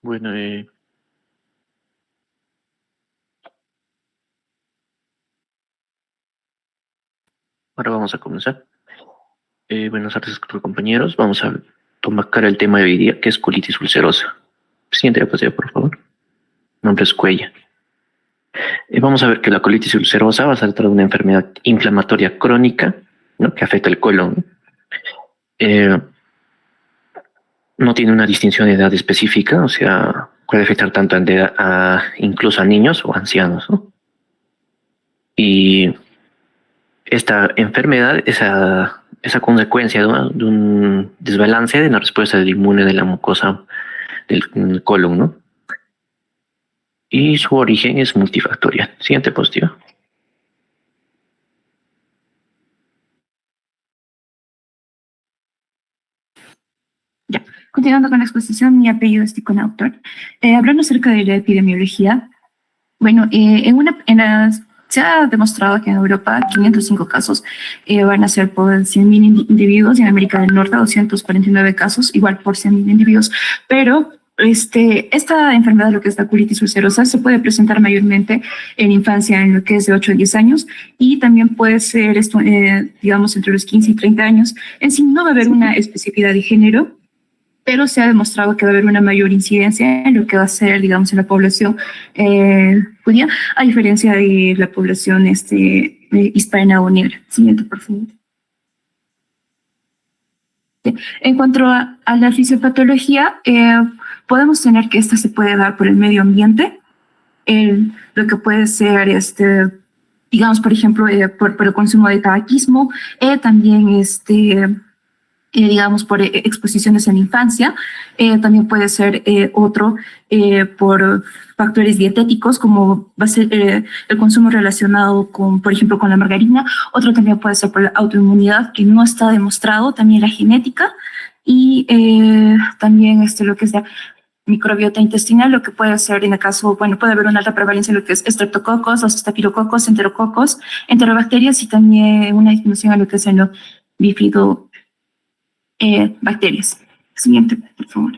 Bueno, ahora vamos a comenzar. Buenas tardes, compañeros. Vamos a tomar el tema de hoy día, que es colitis ulcerosa. Siguiente diapositiva, por favor. Nombre es Cuella. Vamos a ver que la colitis ulcerosa va a tratar de una enfermedad inflamatoria crónica, ¿no?, que afecta el colon. Eh, no tiene una distinción de edad específica, o sea, puede afectar tanto incluso a niños o ancianos, ¿no? Y esta enfermedad, esa consecuencia, ¿no?, de un desbalance de la respuesta del inmune de la mucosa del colon, ¿no? Y su origen es multifactorial. Siguiente positivo. Ya, continuando con la exposición, mi apellido es Ticonautor. Hablando acerca de la epidemiología, bueno, se ha demostrado que en Europa 505 casos van a ser por 100.000 individuos y en América del Norte 249 casos, igual por 100.000 individuos, pero esta enfermedad, lo que es la colitis ulcerosa, se puede presentar mayormente en infancia, en lo que es de 8 a 10 años, y también puede ser, digamos, entre los 15 y 30 años. En sí, no va a haber una especificidad de género, pero se ha demostrado que va a haber una mayor incidencia en lo que va a ser, digamos, en la población judía, a diferencia de la población hispana o negra. Siguiente, por favor. En cuanto a la fisiopatología, podemos tener que esta se puede dar por el medio ambiente, lo que puede ser, digamos, por ejemplo, por el consumo de tabaquismo, también digamos, por exposiciones en la infancia. También puede ser otro por factores dietéticos, como va a ser el consumo relacionado con, por ejemplo, con la margarina. Otro también puede ser por la autoinmunidad, que no está demostrado, también la genética, y también lo que es la microbiota intestinal, lo que puede ser en el caso, bueno, puede haber una alta prevalencia de lo que es estreptococos, los estafilococos, enterococos, enterobacterias, y también una disminución a lo que es el bífido bacterias. Siguiente, por favor.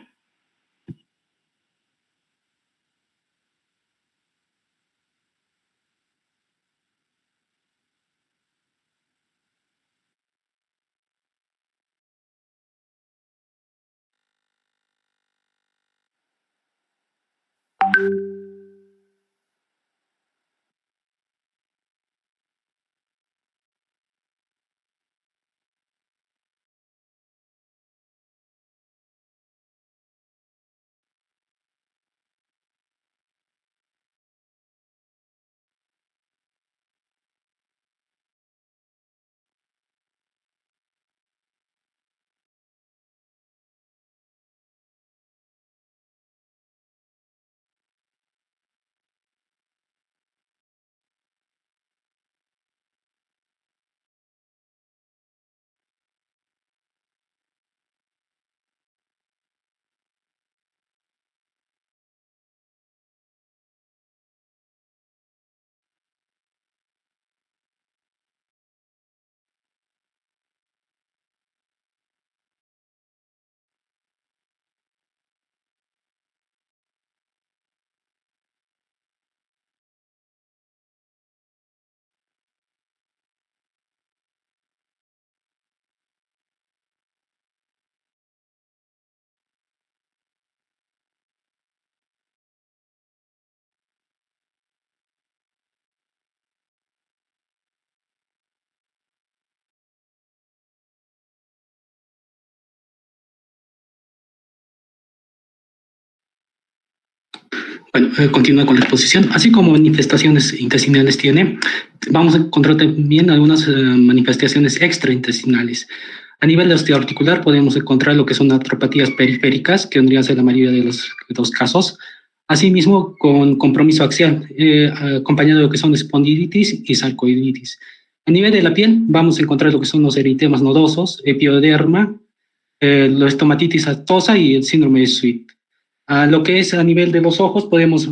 Bueno, continúa con la exposición. Así como manifestaciones intestinales tiene, vamos a encontrar también algunas manifestaciones extraintestinales. A nivel osteoarticular podemos encontrar lo que son artropatías periféricas, que vendría a ser la mayoría de los casos. Asimismo, con compromiso axial, acompañado de lo que son espondilitis y sarcoiditis. A nivel de la piel, vamos a encontrar lo que son los eritemas nodosos, epioderma, la estomatitis actosa y el síndrome de Sweet. A lo que es a nivel de los ojos, podemos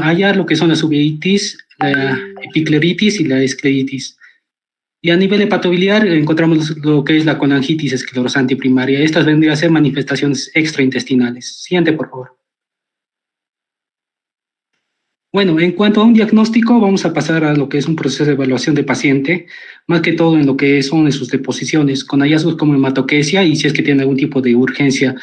hallar lo que son la uveitis, la epicleritis y la escleritis. Y a nivel hepatobiliar encontramos lo que es la colangitis esclerosante primaria. Estas vendrían a ser manifestaciones extraintestinales. Siguiente, por favor. Bueno, en cuanto a un diagnóstico, vamos a pasar a lo que es un proceso de evaluación de paciente, más que todo en lo que son sus deposiciones, con hallazgos como hematoquesia y si es que tiene algún tipo de urgencia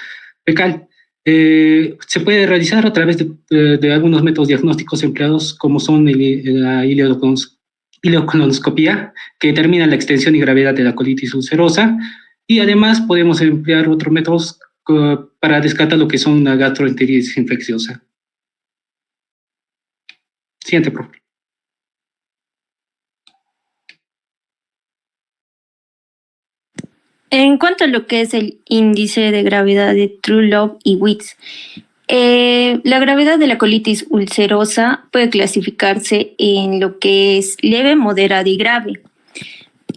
fecal. Se puede realizar a través de algunos métodos diagnósticos empleados, como son la ileocolonoscopía, que determina la extensión y gravedad de la colitis ulcerosa, y además podemos emplear otros métodos para descartar lo que son una gastroenteritis infecciosa. Siguiente, profe. En cuanto a lo que es el índice de gravedad de True-Love y Witts, la gravedad de la colitis ulcerosa puede clasificarse en lo que es leve, moderada y grave.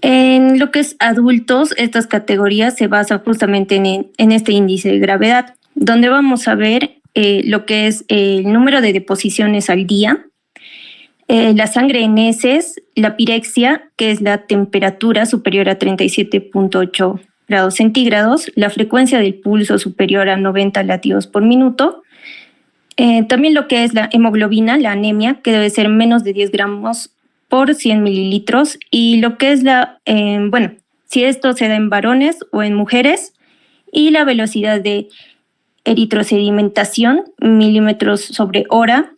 En lo que es adultos, estas categorías se basan justamente en este índice de gravedad, donde vamos a ver lo que es el número de deposiciones al día, la sangre en heces, la pirexia, que es la temperatura superior a 37.8 grados centígrados, la frecuencia del pulso superior a 90 latidos por minuto, también lo que es la hemoglobina, la anemia, que debe ser menos de 10 gramos por 100 mililitros, y lo que es si esto se da en varones o en mujeres, y la velocidad de eritrosedimentación, milímetros sobre hora.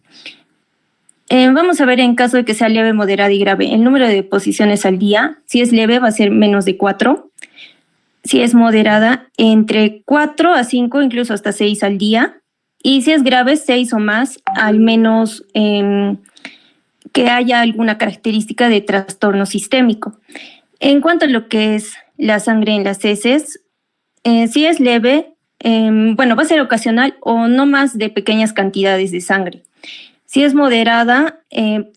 Vamos a ver en caso de que sea leve, moderada y grave, el número de deposiciones al día. Si es leve va a ser menos de 4. Si es moderada, entre 4 a 5, incluso hasta 6 al día. Y si es grave, 6 o más, al menos que haya alguna característica de trastorno sistémico. En cuanto a lo que es la sangre en las heces, si es leve, va a ser ocasional o no más de pequeñas cantidades de sangre. Si es moderada,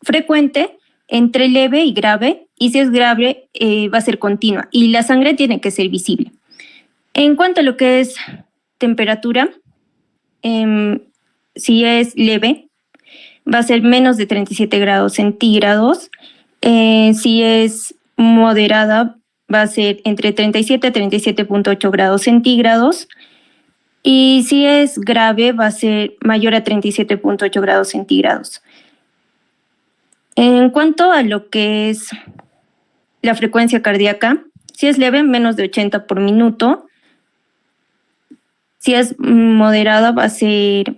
frecuente, entre leve y grave, y si es grave, va a ser continua, y la sangre tiene que ser visible. En cuanto a lo que es temperatura, si es leve, va a ser menos de 37 grados centígrados. Si es moderada, va a ser entre 37 a 37.8 grados centígrados. Y si es grave, va a ser mayor a 37.8 grados centígrados. En cuanto a lo que es la frecuencia cardíaca, si es leve, menos de 80 por minuto. Si es moderada, va a ser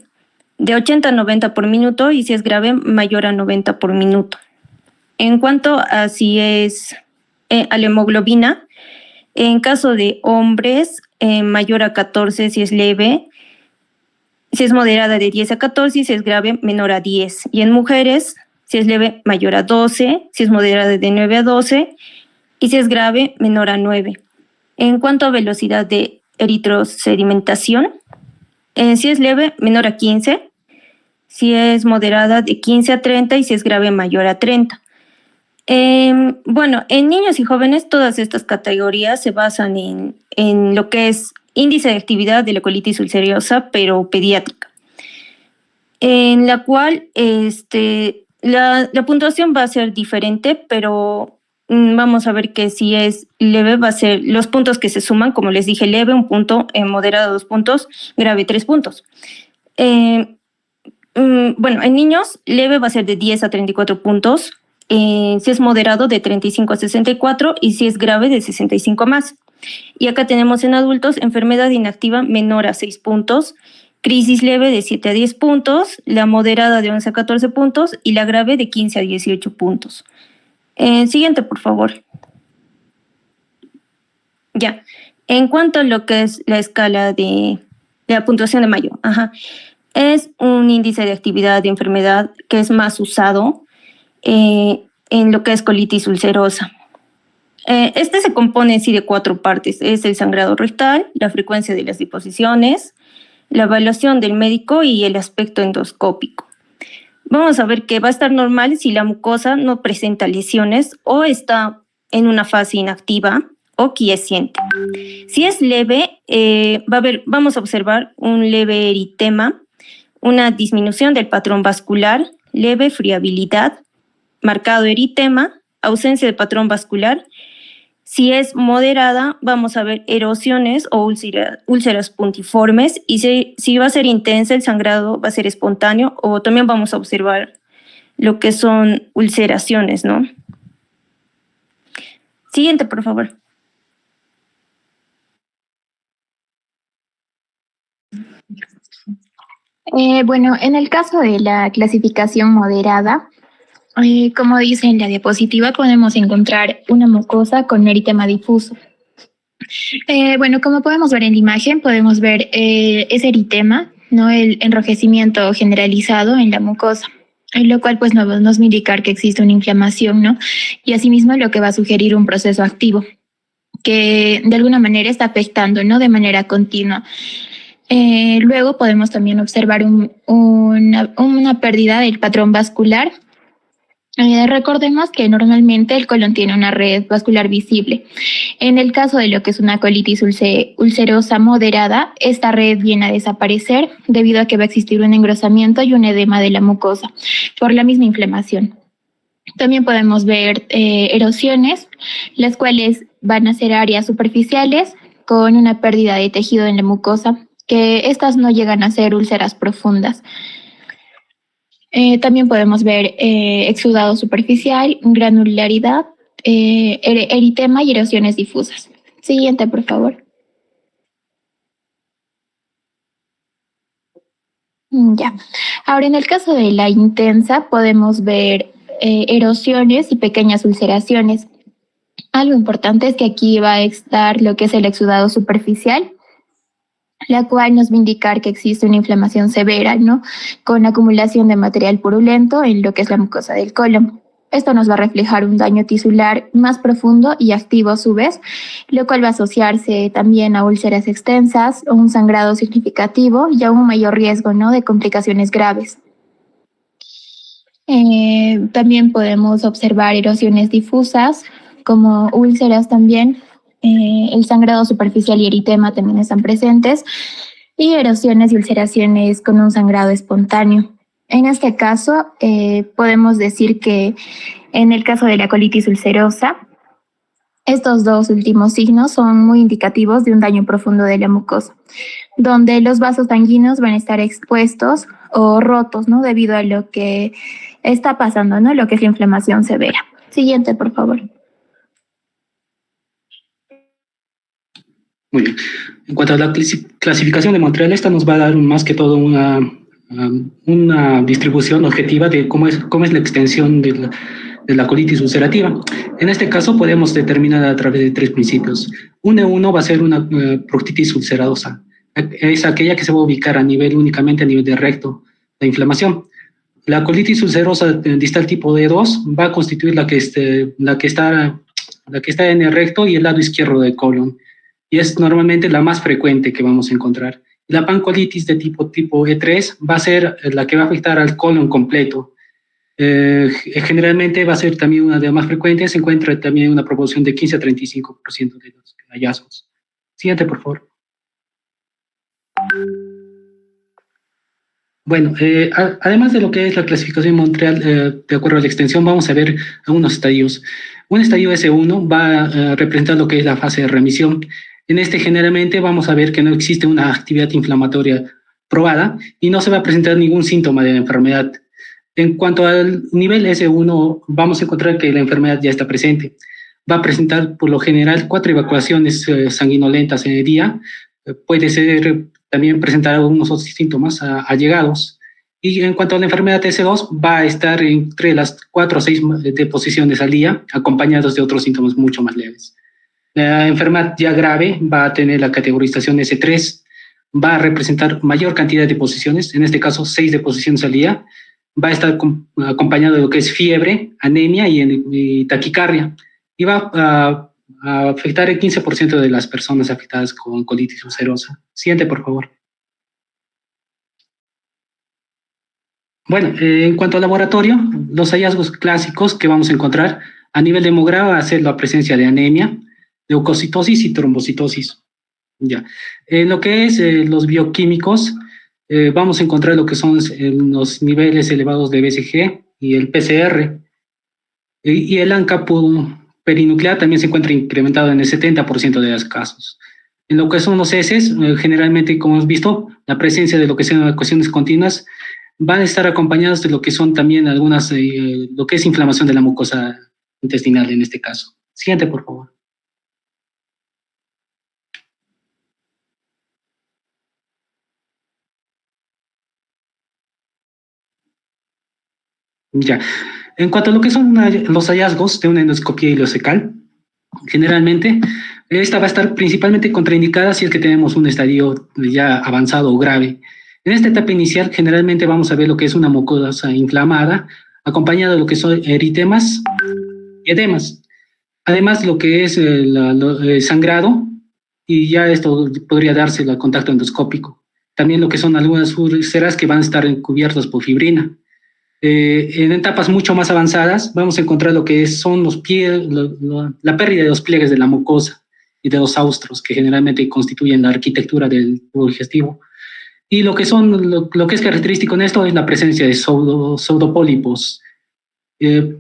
de 80 a 90 por minuto, y si es grave, mayor a 90 por minuto. En cuanto a si es a la hemoglobina, en caso de hombres, mayor a 14 si es leve, si es moderada de 10 a 14 y si es grave menor a 10. Y en mujeres, si es leve mayor a 12, si es moderada de 9 a 12 y si es grave menor a 9. En cuanto a velocidad de eritrosedimentación, si es leve menor a 15, si es moderada de 15 a 30 y si es grave mayor a 30. En niños y jóvenes todas estas categorías se basan en lo que es índice de actividad de la colitis ulcerosa, pero pediátrica, en la cual la puntuación va a ser diferente, pero vamos a ver que si es leve va a ser los puntos que se suman, como les dije, leve 1 punto, moderado 2 puntos, grave 3 puntos. En niños leve va a ser de 10 a 34 puntos, si es moderado de 35 a 64 y si es grave de 65 más. Y acá tenemos en adultos enfermedad inactiva menor a 6 puntos, crisis leve de 7 a 10 puntos, la moderada de 11 a 14 puntos y la grave de 15 a 18 puntos. Siguiente, por favor. Ya. En cuanto a lo que es la escala de la puntuación de Mayo, es un índice de actividad de enfermedad que es más usado en lo que es colitis ulcerosa. Este se compone sí de 4 partes. Es el sangrado rectal, la frecuencia de las deposiciones, la evaluación del médico y el aspecto endoscópico. Vamos a ver que va a estar normal si la mucosa no presenta lesiones o está en una fase inactiva o quiesciente. Si es leve, vamos a observar un leve eritema, una disminución del patrón vascular, leve friabilidad, marcado eritema, ausencia de patrón vascular. Si es moderada, vamos a ver erosiones o úlceras puntiformes, y si va a ser intensa, el sangrado va a ser espontáneo, o también vamos a observar lo que son ulceraciones, ¿no? Siguiente, por favor. Bueno, en el caso de la clasificación moderada, como dice en la diapositiva, podemos encontrar una mucosa con eritema difuso. Bueno, como podemos ver en la imagen, podemos ver ese eritema, ¿no? El enrojecimiento generalizado en la mucosa, lo cual pues nos va a indicar que existe una inflamación, ¿no? Y asimismo lo que va a sugerir un proceso activo que de alguna manera está afectando, ¿no? De manera continua. Luego podemos también observar una pérdida del patrón vascular. Recordemos que normalmente el colon tiene una red vascular visible. En el caso de lo que es una colitis ulcerosa moderada, esta red viene a desaparecer debido a que va a existir un engrosamiento y un edema de la mucosa por la misma inflamación. También podemos ver erosiones, las cuales van a ser áreas superficiales con una pérdida de tejido en la mucosa, que estas no llegan a ser úlceras profundas. También podemos ver exudado superficial, granularidad, eritema y erosiones difusas. Siguiente, por favor. Ya. Ahora, en el caso de la intensa, podemos ver erosiones y pequeñas ulceraciones. Algo importante es que aquí va a estar lo que es el exudado superficial, la cual nos va a indicar que existe una inflamación severa, ¿no? Con acumulación de material purulento en lo que es la mucosa del colon. Esto nos va a reflejar un daño tisular más profundo y activo a su vez, lo cual va a asociarse también a úlceras extensas, un sangrado significativo y a un mayor riesgo, ¿no? De complicaciones graves. También podemos observar erosiones difusas, como úlceras también. El sangrado superficial y eritema también están presentes, y erosiones y ulceraciones con un sangrado espontáneo. En este caso, podemos decir que en el caso de la colitis ulcerosa, estos dos últimos signos son muy indicativos de un daño profundo de la mucosa, donde los vasos sanguíneos van a estar expuestos o rotos, ¿no? Debido a lo que está pasando, ¿no? Lo que es la inflamación severa. Siguiente, por favor. Muy bien. En cuanto a la clasificación de Montreal, esta nos va a dar más que todo una distribución objetiva de cómo es la extensión de la colitis ulcerativa. En este caso podemos determinar a través de 3 principios. 1 va a ser una proctitis ulcerosa. Es aquella que se va a ubicar únicamente a nivel de recto, la inflamación. La colitis ulcerosa distal tipo D2 va a constituir la que está en el recto y el lado izquierdo del colon, y es normalmente la más frecuente que vamos a encontrar. La pancolitis de tipo E3 va a ser la que va a afectar al colon completo. Generalmente va a ser también una de las más frecuentes. Se encuentra también una proporción de 15 a 35% de los hallazgos. Siguiente, por favor. Bueno, además de lo que es la clasificación Montreal, de acuerdo a la extensión, vamos a ver algunos estadios. Un estadio S1 va a representar lo que es la fase de remisión. En este, generalmente, vamos a ver que no existe una actividad inflamatoria probada y no se va a presentar ningún síntoma de la enfermedad. En cuanto al nivel S1, vamos a encontrar que la enfermedad ya está presente. Va a presentar, por lo general, 4 evacuaciones sanguinolentas en el día. Puede ser también presentar algunos otros síntomas allegados. Y en cuanto a la enfermedad S2, va a estar entre las 4 o 6 deposiciones al día, acompañados de otros síntomas mucho más leves. La enfermedad ya grave va a tener la categorización S3, va a representar mayor cantidad de deposiciones, en este caso 6 deposiciones al día, va a estar acompañado de lo que es fiebre, anemia y taquicardia, y va a afectar el 15% de las personas afectadas con colitis ulcerosa. Siguiente, por favor. Bueno, en cuanto al laboratorio, los hallazgos clásicos que vamos a encontrar a nivel de hemograma va a ser la presencia de anemia, leucocitosis y trombocitosis. Ya. En lo que es los bioquímicos, vamos a encontrar lo que son los niveles elevados de BCG y el PCR. Y el ANCA perinuclear también se encuentra incrementado en el 70% de los casos. En lo que son los heces, generalmente, como hemos visto, la presencia de lo que son evacuaciones continuas van a estar acompañados de lo que son también algunas, lo que es inflamación de la mucosa intestinal en este caso. Siguiente, por favor. Ya. En cuanto a lo que son los hallazgos de una endoscopia ileocecal, generalmente esta va a estar principalmente contraindicada si es que tenemos un estadio ya avanzado o grave. En esta etapa inicial generalmente vamos a ver lo que es una mucosa inflamada, acompañada de lo que son eritemas y edemas. Además, lo que es sangrado, y ya esto podría darse al contacto endoscópico. También lo que son algunas úlceras que van a estar cubiertas por fibrina. En etapas mucho más avanzadas vamos a encontrar lo que son los la pérdida de los pliegues de la mucosa y de los austros, que generalmente constituyen la arquitectura del tubo digestivo. Y lo que es característico en esto es la presencia de pseudopólipos,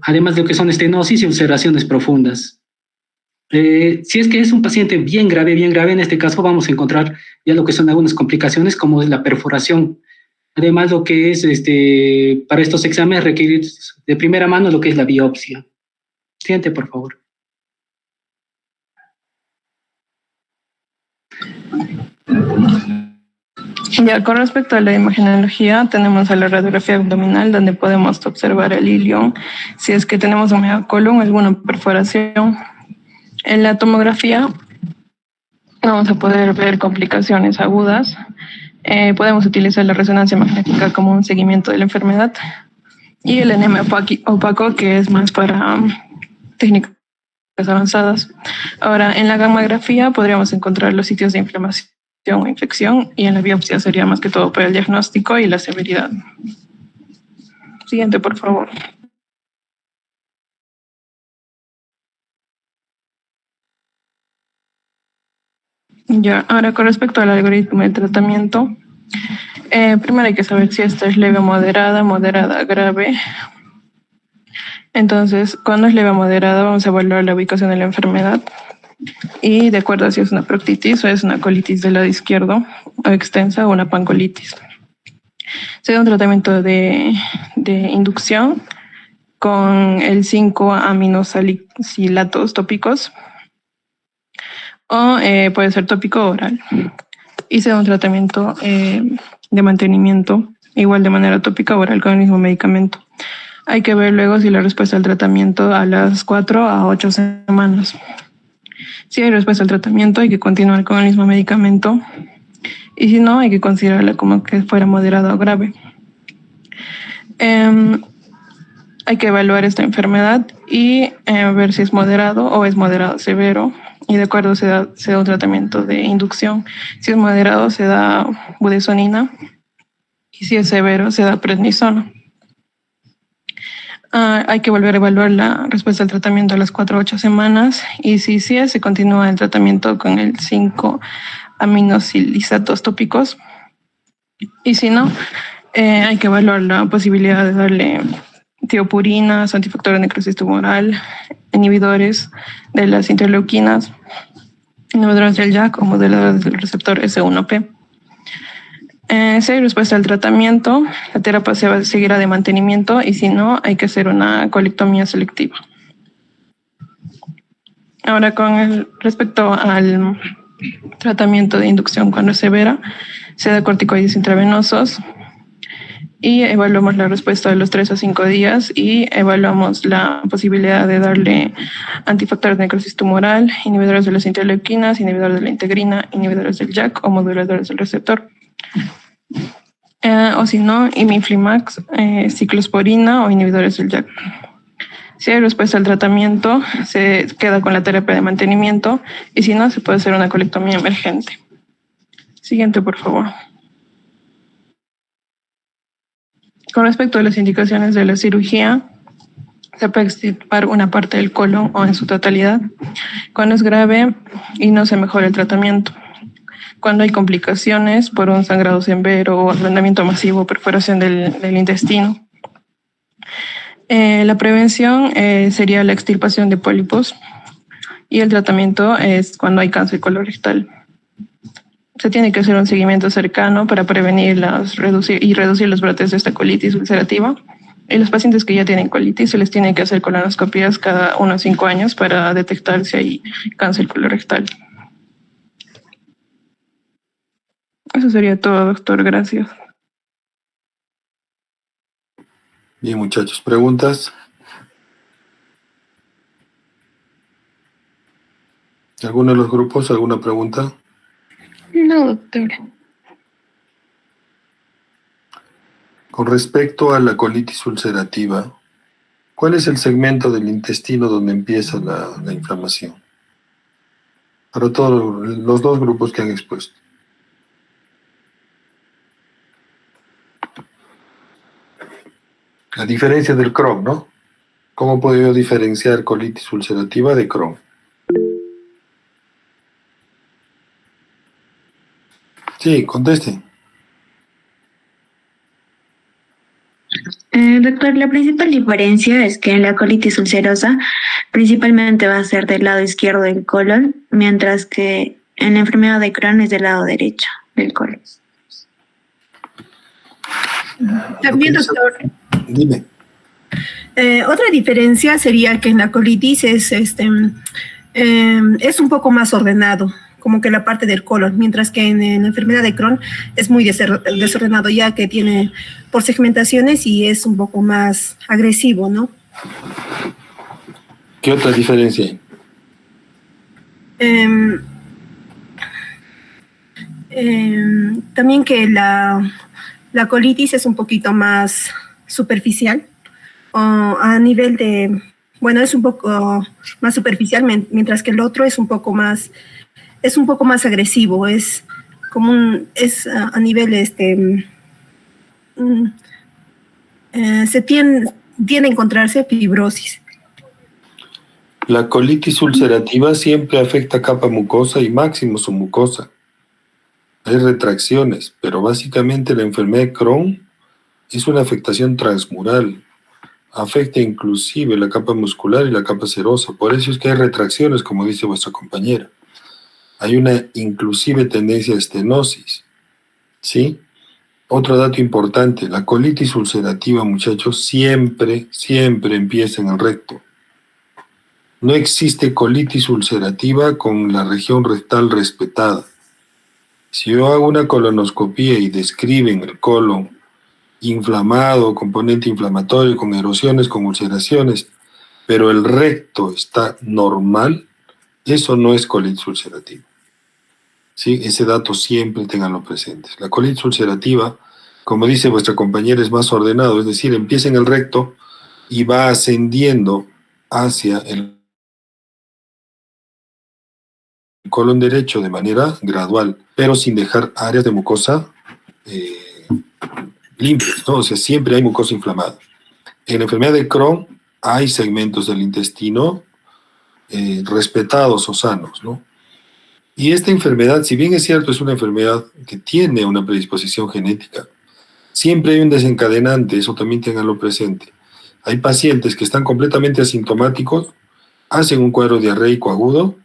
además de lo que son estenosis y ulceraciones profundas. Si es que es un paciente bien grave, en este caso vamos a encontrar ya lo que son algunas complicaciones como es la perforación. Además, lo que es, para estos exámenes requerir de primera mano lo que es la biopsia. Siguiente, por favor. Ya, con respecto a la imagenología, tenemos a la radiografía abdominal, donde podemos observar el ilion, si es que tenemos un megacolon, alguna perforación. En la tomografía vamos a poder ver complicaciones agudas. Podemos utilizar la resonancia magnética como un seguimiento de la enfermedad y el enema opaco, que es más para técnicas avanzadas. Ahora, en la gammagrafía podríamos encontrar los sitios de inflamación o infección, y en la biopsia sería más que todo para el diagnóstico y la severidad. Siguiente, por favor. Ya, ahora con respecto al algoritmo de tratamiento, primero hay que saber si esta es leve o moderada, grave. Entonces, cuando es leve o moderada, vamos a evaluar la ubicación de la enfermedad y de acuerdo a si es una proctitis o es una colitis del lado izquierdo o extensa o una pancolitis. Se da un tratamiento de inducción con el 5-aminosalicilatos tópicos o puede ser tópico o oral. Y se da un tratamiento de mantenimiento igual de manera tópica o oral con el mismo medicamento. Hay que ver luego si la respuesta al tratamiento a las 4 a 8 semanas. Si hay respuesta al tratamiento, hay que continuar con el mismo medicamento. Y si no, hay que considerarla como que fuera moderada o grave. Hay que evaluar esta enfermedad y ver si es moderado o es moderado severo. Y de acuerdo se da un tratamiento de inducción. Si es moderado, se da budesonina. Y si es severo, se da prednisona. Hay que volver a evaluar la respuesta al tratamiento a las 4 a 8 semanas y si sí se continúa el tratamiento con el 5-aminosilisatos tópicos y si no, hay que evaluar la posibilidad de darle tiopurinas, antifactores de necrosis tumoral, inhibidores de las interleuquinas, inhibidores del JAK o moduladores del receptor S1P. Si hay respuesta al tratamiento, la terapia se seguirá de mantenimiento y si no, hay que hacer una colectomía selectiva. Ahora, con respecto al tratamiento de inducción cuando es severa, se da corticoides intravenosos y evaluamos la respuesta de los 3 a 5 días y evaluamos la posibilidad de darle antifactores de necrosis tumoral, inhibidores de las interleuquinas, inhibidores de la integrina, inhibidores del JAK o moduladores del receptor. O si no, imiflimax, ciclosporina o inhibidores del JAK. Si hay respuesta al tratamiento, se queda con la terapia de mantenimiento y si no, se puede hacer una colectomía emergente. Siguiente, por favor. Con respecto a las indicaciones de la cirugía, se puede extirpar una parte del colon o en su totalidad cuando es grave y no se mejora el tratamiento. Cuando hay complicaciones por un sangrado severo o agrandamiento masivo o perforación del intestino. La prevención sería la extirpación de pólipos y el tratamiento es cuando hay cáncer colorectal. Se tiene que hacer un seguimiento cercano para prevenir reducir los brotes de esta colitis ulcerativa. Y los pacientes que ya tienen colitis se les tiene que hacer colonoscopías cada unos 5 años para detectar si hay cáncer colorectal. Eso sería todo, doctor. Gracias. Bien, muchachos, ¿preguntas? ¿Alguno de los grupos, alguna pregunta? No, doctora. Con respecto a la colitis ulcerativa, ¿cuál es el segmento del intestino donde empieza la inflamación? Para todos los dos grupos que han expuesto. La diferencia del Crohn, ¿no? ¿Cómo puedo yo diferenciar colitis ulcerativa de Crohn? Sí, conteste. Doctor, la principal diferencia es que en la colitis ulcerosa principalmente va a ser del lado izquierdo del colon, mientras que en la enfermedad de Crohn es del lado derecho del colon. También, doctor, Dime. otra diferencia sería que en la colitis es un poco más ordenado, como que la parte del colon, mientras que en la enfermedad de Crohn es muy desordenado, ya que tiene por segmentaciones y es un poco más agresivo, ¿no? ¿Qué otra diferencia hay? También que la colitis es un poquito más superficial, o a nivel de, bueno, es un poco más superficial, mientras que el otro es un poco más agresivo, es como a nivel se tiende a encontrarse fibrosis. La colitis ulcerativa siempre afecta capa mucosa y máximo su mucosa. Hay retracciones, pero básicamente la enfermedad de Crohn es una afectación transmural. Afecta inclusive la capa muscular y la capa serosa. Por eso es que hay retracciones, como dice vuestra compañera. Hay una inclusive tendencia a estenosis. ¿Sí? Otro dato importante, la colitis ulcerativa, muchachos, siempre empieza en el recto. No existe colitis ulcerativa con la región rectal respetada. Si yo hago una colonoscopía y describen el colon inflamado, componente inflamatorio, con erosiones, con ulceraciones, pero el recto está normal, eso no es colitis ulcerativa. ¿Sí? Ese dato siempre tenganlo presentes. La colitis ulcerativa, como dice vuestra compañera, es más ordenado, es decir, empieza en el recto y va ascendiendo hacia el colon derecho de manera gradual, pero sin dejar áreas de mucosa limpias, ¿no? O sea, siempre hay mucosa inflamada. En la enfermedad de Crohn hay segmentos del intestino respetados o sanos, ¿no? Y esta enfermedad, si bien es cierto, es una enfermedad que tiene una predisposición genética, siempre hay un desencadenante, eso también ténganlo presente. Hay pacientes que están completamente asintomáticos, hacen un cuadro diarreico agudo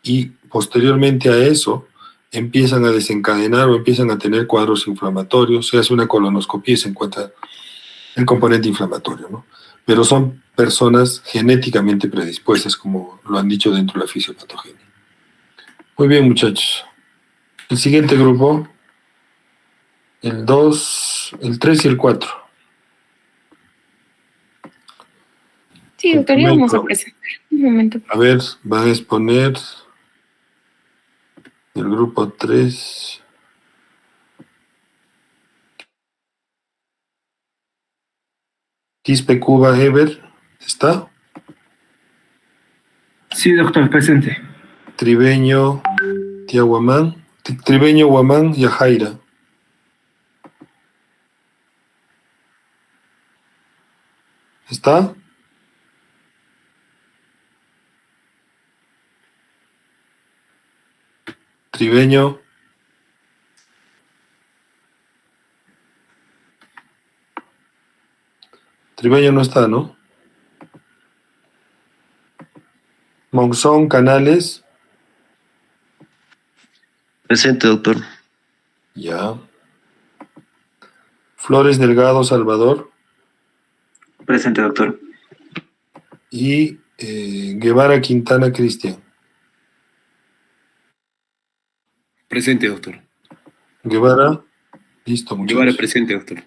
y posteriormente a eso empiezan a desencadenar o empiezan a tener cuadros inflamatorios, se hace una colonoscopia y se encuentra el componente inflamatorio, ¿no? Pero son personas genéticamente predispuestas, como lo han dicho dentro de la fisiopatogenia. Muy bien, muchachos. El siguiente grupo, el 2, el 3 y el 4. Sí, doctor, ya vamos a presentar. Un momento. A ver, van a exponer el grupo 3. Quispe Cuba Ever, ¿está? Sí, doctor, presente. Tribeño Tiahuamán, Tribeño Huamán Yajaira. ¿Está? Tribeño. Tribeño no está, ¿no? Monzón Canales. Presente, doctor. Ya. Flores Delgado Salvador. Presente, doctor. Y Guevara Quintana Cristian. Presente, doctor. Guevara. Listo, muchachos. Guevara presente, doctor.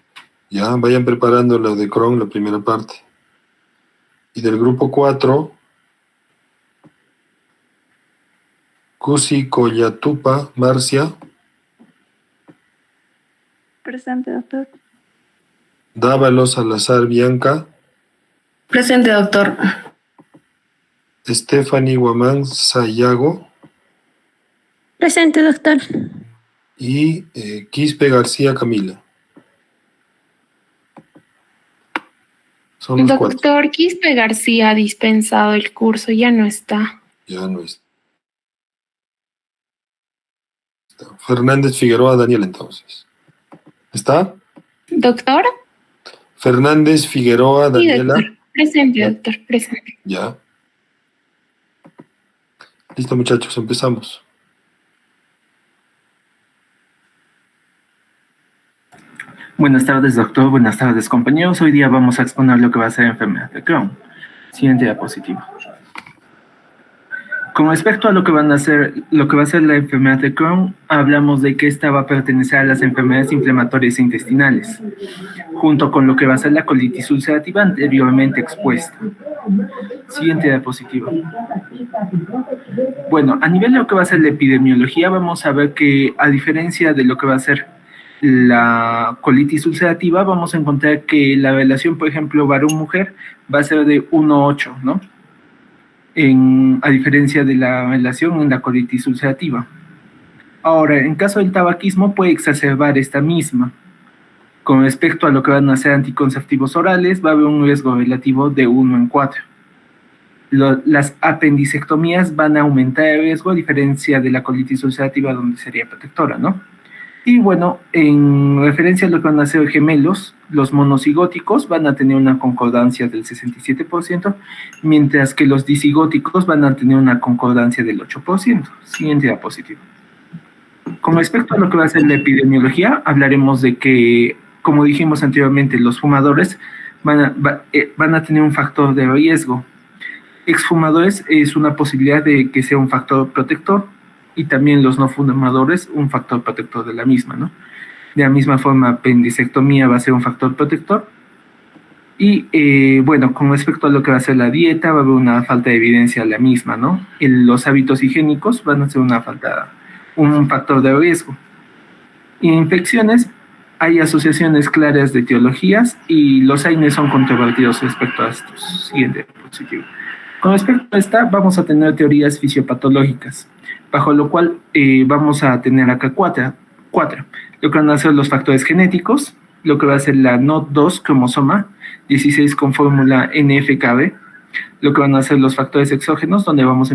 Ya, vayan preparando la de Crohn, la primera parte. Y del grupo 4, Cusi Collatupa Marcia. Presente, doctor. Dávalo Salazar Bianca. Presente, doctor. Stephanie Guamán Sayago. Presente, doctor. Y Quispe García Camila. Son los cuatro. Doctor Quispe García ha dispensado el curso, ya no está. Ya no está. Fernández Figueroa Daniel, entonces. ¿Está? ¿Doctor? Fernández Figueroa Sí, Daniela. doctor. Presente, Ya. doctor, presente. Ya. Listo, muchachos, empezamos. Buenas tardes, doctor. Buenas tardes, compañeros. Hoy día vamos a exponer lo que va a ser enfermedad de Crohn. Siguiente diapositiva. Con respecto a lo que va a ser la enfermedad de Crohn, hablamos de que esta va a pertenecer a las enfermedades inflamatorias intestinales, junto con lo que va a ser la colitis ulcerativa anteriormente expuesta. Siguiente diapositiva. Bueno, a nivel de lo que va a ser la epidemiología, vamos a ver que a diferencia de lo que va a ser la colitis ulcerativa, vamos a encontrar que la relación, por ejemplo, varón-mujer va a ser de 1:8, ¿no? A diferencia de la relación en la colitis ulcerativa. Ahora, en caso del tabaquismo puede exacerbar esta misma. Con respecto a lo que van a ser anticonceptivos orales, va a haber un riesgo relativo de 1:4. Las apendicectomías van a aumentar el riesgo a diferencia de la colitis ulcerativa donde sería protectora, ¿no? Y bueno, en referencia a lo que van a ser gemelos, los monocigóticos van a tener una concordancia del 67%, mientras que los disigóticos van a tener una concordancia del 8%. Siguiente diapositiva. Con respecto a lo que va a ser la epidemiología, hablaremos de que, como dijimos anteriormente, los fumadores van a tener un factor de riesgo. Exfumadores es una posibilidad de que sea un factor protector, y también los no fumadores un factor protector de la misma, ¿no? De la misma forma, apendicectomía va a ser un factor protector. Y bueno, con respecto a lo que va a ser la dieta, va a haber una falta de evidencia de la misma, ¿no? Los hábitos higiénicos van a ser un factor de riesgo. En infecciones, hay asociaciones claras de etiologías y los AINES son controvertidos respecto a estos. Siguiente diapositiva. Con respecto a esta, vamos a tener teorías fisiopatológicas, bajo lo cual vamos a tener acá cuatro. Lo que van a ser los factores genéticos, lo que va a ser la NOD2 cromosoma 16 con fórmula NFKB, lo que van a ser los factores exógenos, donde vamos a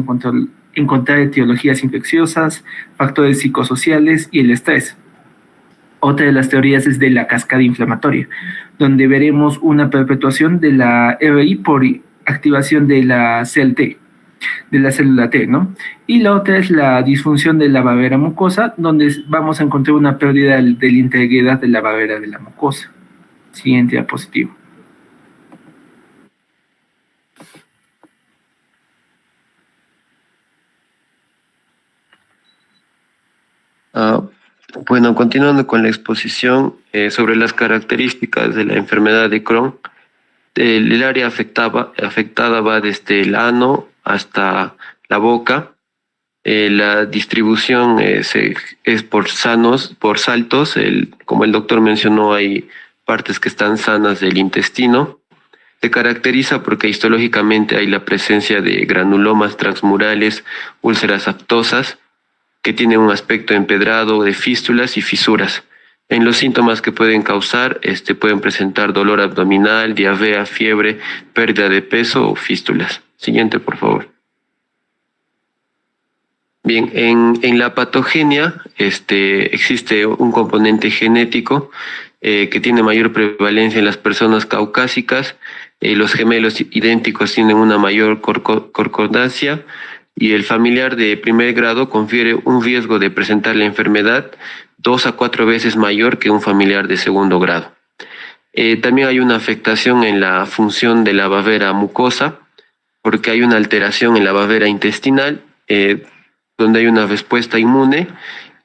encontrar etiologías infecciosas, factores psicosociales y el estrés. Otra de las teorías es de la cascada inflamatoria, donde veremos una perpetuación de la RI por activación de la CLT, de la célula T, ¿no? Y la otra es la disfunción de la barrera mucosa, donde vamos a encontrar una pérdida de la integridad de la barrera de la mucosa. Siguiente diapositiva. Bueno, continuando con la exposición sobre las características de la enfermedad de Crohn, el área afectada va desde el ano hasta la boca. La distribución es por saltos. Como el doctor mencionó, hay partes que están sanas del intestino. Se caracteriza porque histológicamente hay la presencia de granulomas transmurales, úlceras aftosas, que tienen un aspecto empedrado de fístulas y fisuras. En los síntomas que pueden causar, pueden presentar dolor abdominal, diarrea, fiebre, pérdida de peso o fístulas. Siguiente, por favor. Bien, en la patogenia existe un componente genético que tiene mayor prevalencia en las personas caucásicas. Los gemelos idénticos tienen una mayor concordancia y el familiar de primer grado confiere un riesgo de presentar la enfermedad 2 a 4 veces mayor que un familiar de segundo grado. También hay una afectación en la función de la babera mucosa, porque hay una alteración en la babera intestinal, donde hay una respuesta inmune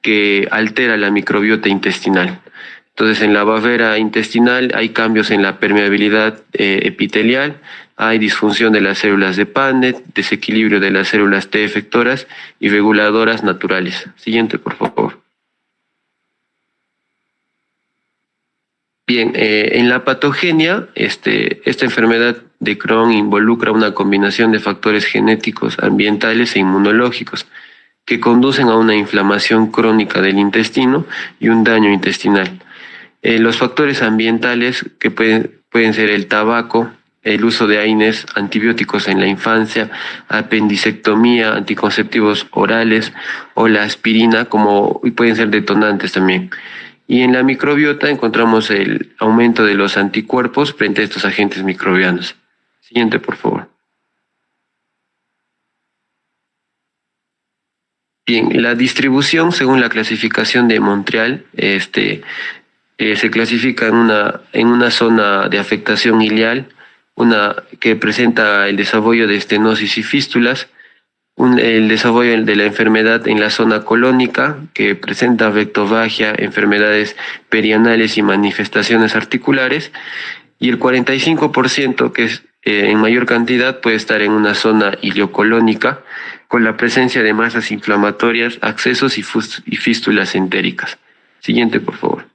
que altera la microbiota intestinal. Entonces, en la babera intestinal hay cambios en la permeabilidad epitelial, hay disfunción de las células de Paneth, desequilibrio de las células T efectoras y reguladoras naturales. Siguiente, por favor. Bien, en la patogenia, esta enfermedad de Crohn involucra una combinación de factores genéticos, ambientales e inmunológicos que conducen a una inflamación crónica del intestino y un daño intestinal. Los factores ambientales que pueden ser el tabaco, el uso de AINES, antibióticos en la infancia, apendicectomía, anticonceptivos orales o la aspirina, y pueden ser detonantes también. Y en la microbiota encontramos el aumento de los anticuerpos frente a estos agentes microbianos. Siguiente, por favor. Bien, la distribución según la clasificación de Montreal, se clasifica en una zona de afectación ileal, que presenta el desarrollo de estenosis y fístulas, el desarrollo de la enfermedad en la zona colónica, que presenta rectovagia, enfermedades perianales y manifestaciones articulares, y el 45%, que es en mayor cantidad, puede estar en una zona iliocolónica, con la presencia de masas inflamatorias, abscesos y fístulas entéricas. Siguiente, por favor.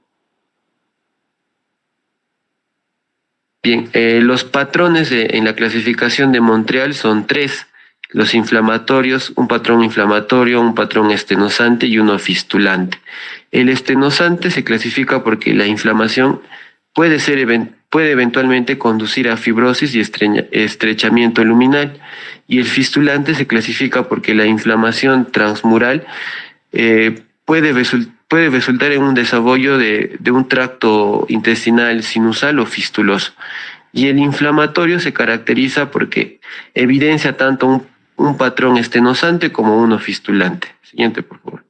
Bien, los patrones en la clasificación de Montreal son 3. Los inflamatorios, un patrón inflamatorio, un patrón estenosante y uno fistulante. El estenosante se clasifica porque la inflamación puede eventualmente conducir a fibrosis y estrechamiento luminal, y el fistulante se clasifica porque la inflamación transmural puede resultar en un desarrollo de un tracto intestinal sinusal o fistuloso. Y el inflamatorio se caracteriza porque evidencia tanto un patrón estenosante como uno fistulante. Siguiente, por favor.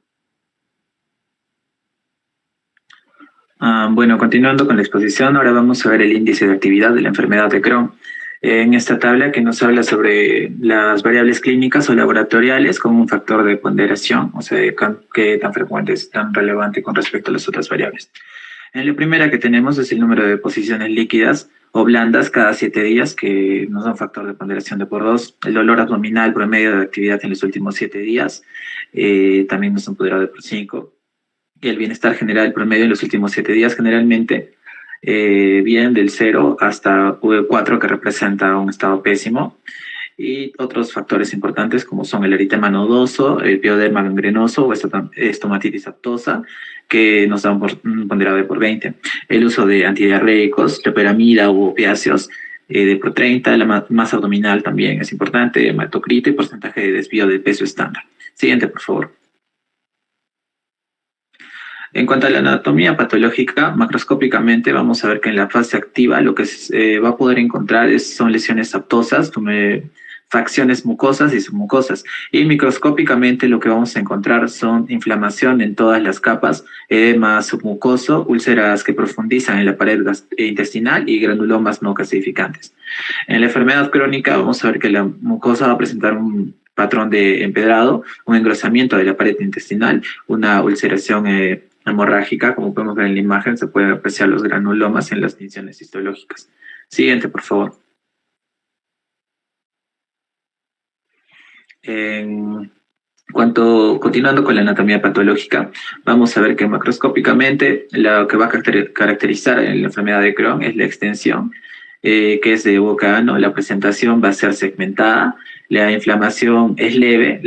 Bueno, continuando con la exposición, ahora vamos a ver el índice de actividad de la enfermedad de Crohn. En esta tabla que nos habla sobre las variables clínicas o laboratoriales como un factor de ponderación, o sea, qué tan frecuente es, tan relevante con respecto a las otras variables. En la primera que tenemos es el número de deposiciones líquidas o blandas cada 7 días, que nos da un factor de ponderación de por 2. El dolor abdominal promedio de actividad en los últimos 7 días también nos da un ponderado de por 5. Y el bienestar general promedio en los últimos 7 días generalmente bien del 0 hasta 4, que representa un estado pésimo. Y otros factores importantes como son el eritema nodoso, el pioderma gangrenoso o estomatitis aftosa, que nos da un ponderado de por 20. El uso de antidiarreicos, loperamida u opiáceos de por 30. La masa abdominal también es importante, hematocrito y porcentaje de desvío del peso estándar. Siguiente, por favor. En cuanto a la anatomía patológica, macroscópicamente vamos a ver que en la fase activa lo que se va a poder encontrar son lesiones aptosas, facciones mucosas y submucosas. Y microscópicamente lo que vamos a encontrar son inflamación en todas las capas, edema submucoso, úlceras que profundizan en la pared intestinal y granulomas no calcificantes. En la enfermedad crónica vamos a ver que la mucosa va a presentar un patrón de empedrado, un engrosamiento de la pared intestinal, una ulceración hemorrágica, como podemos ver en la imagen, se pueden apreciar los granulomas en las tinciones histológicas. Siguiente, por favor. Continuando con la anatomía patológica, vamos a ver que macroscópicamente lo que va a caracterizar en la enfermedad de Crohn es la extensión, que es de boca a ano. La presentación va a ser segmentada, la inflamación es leve,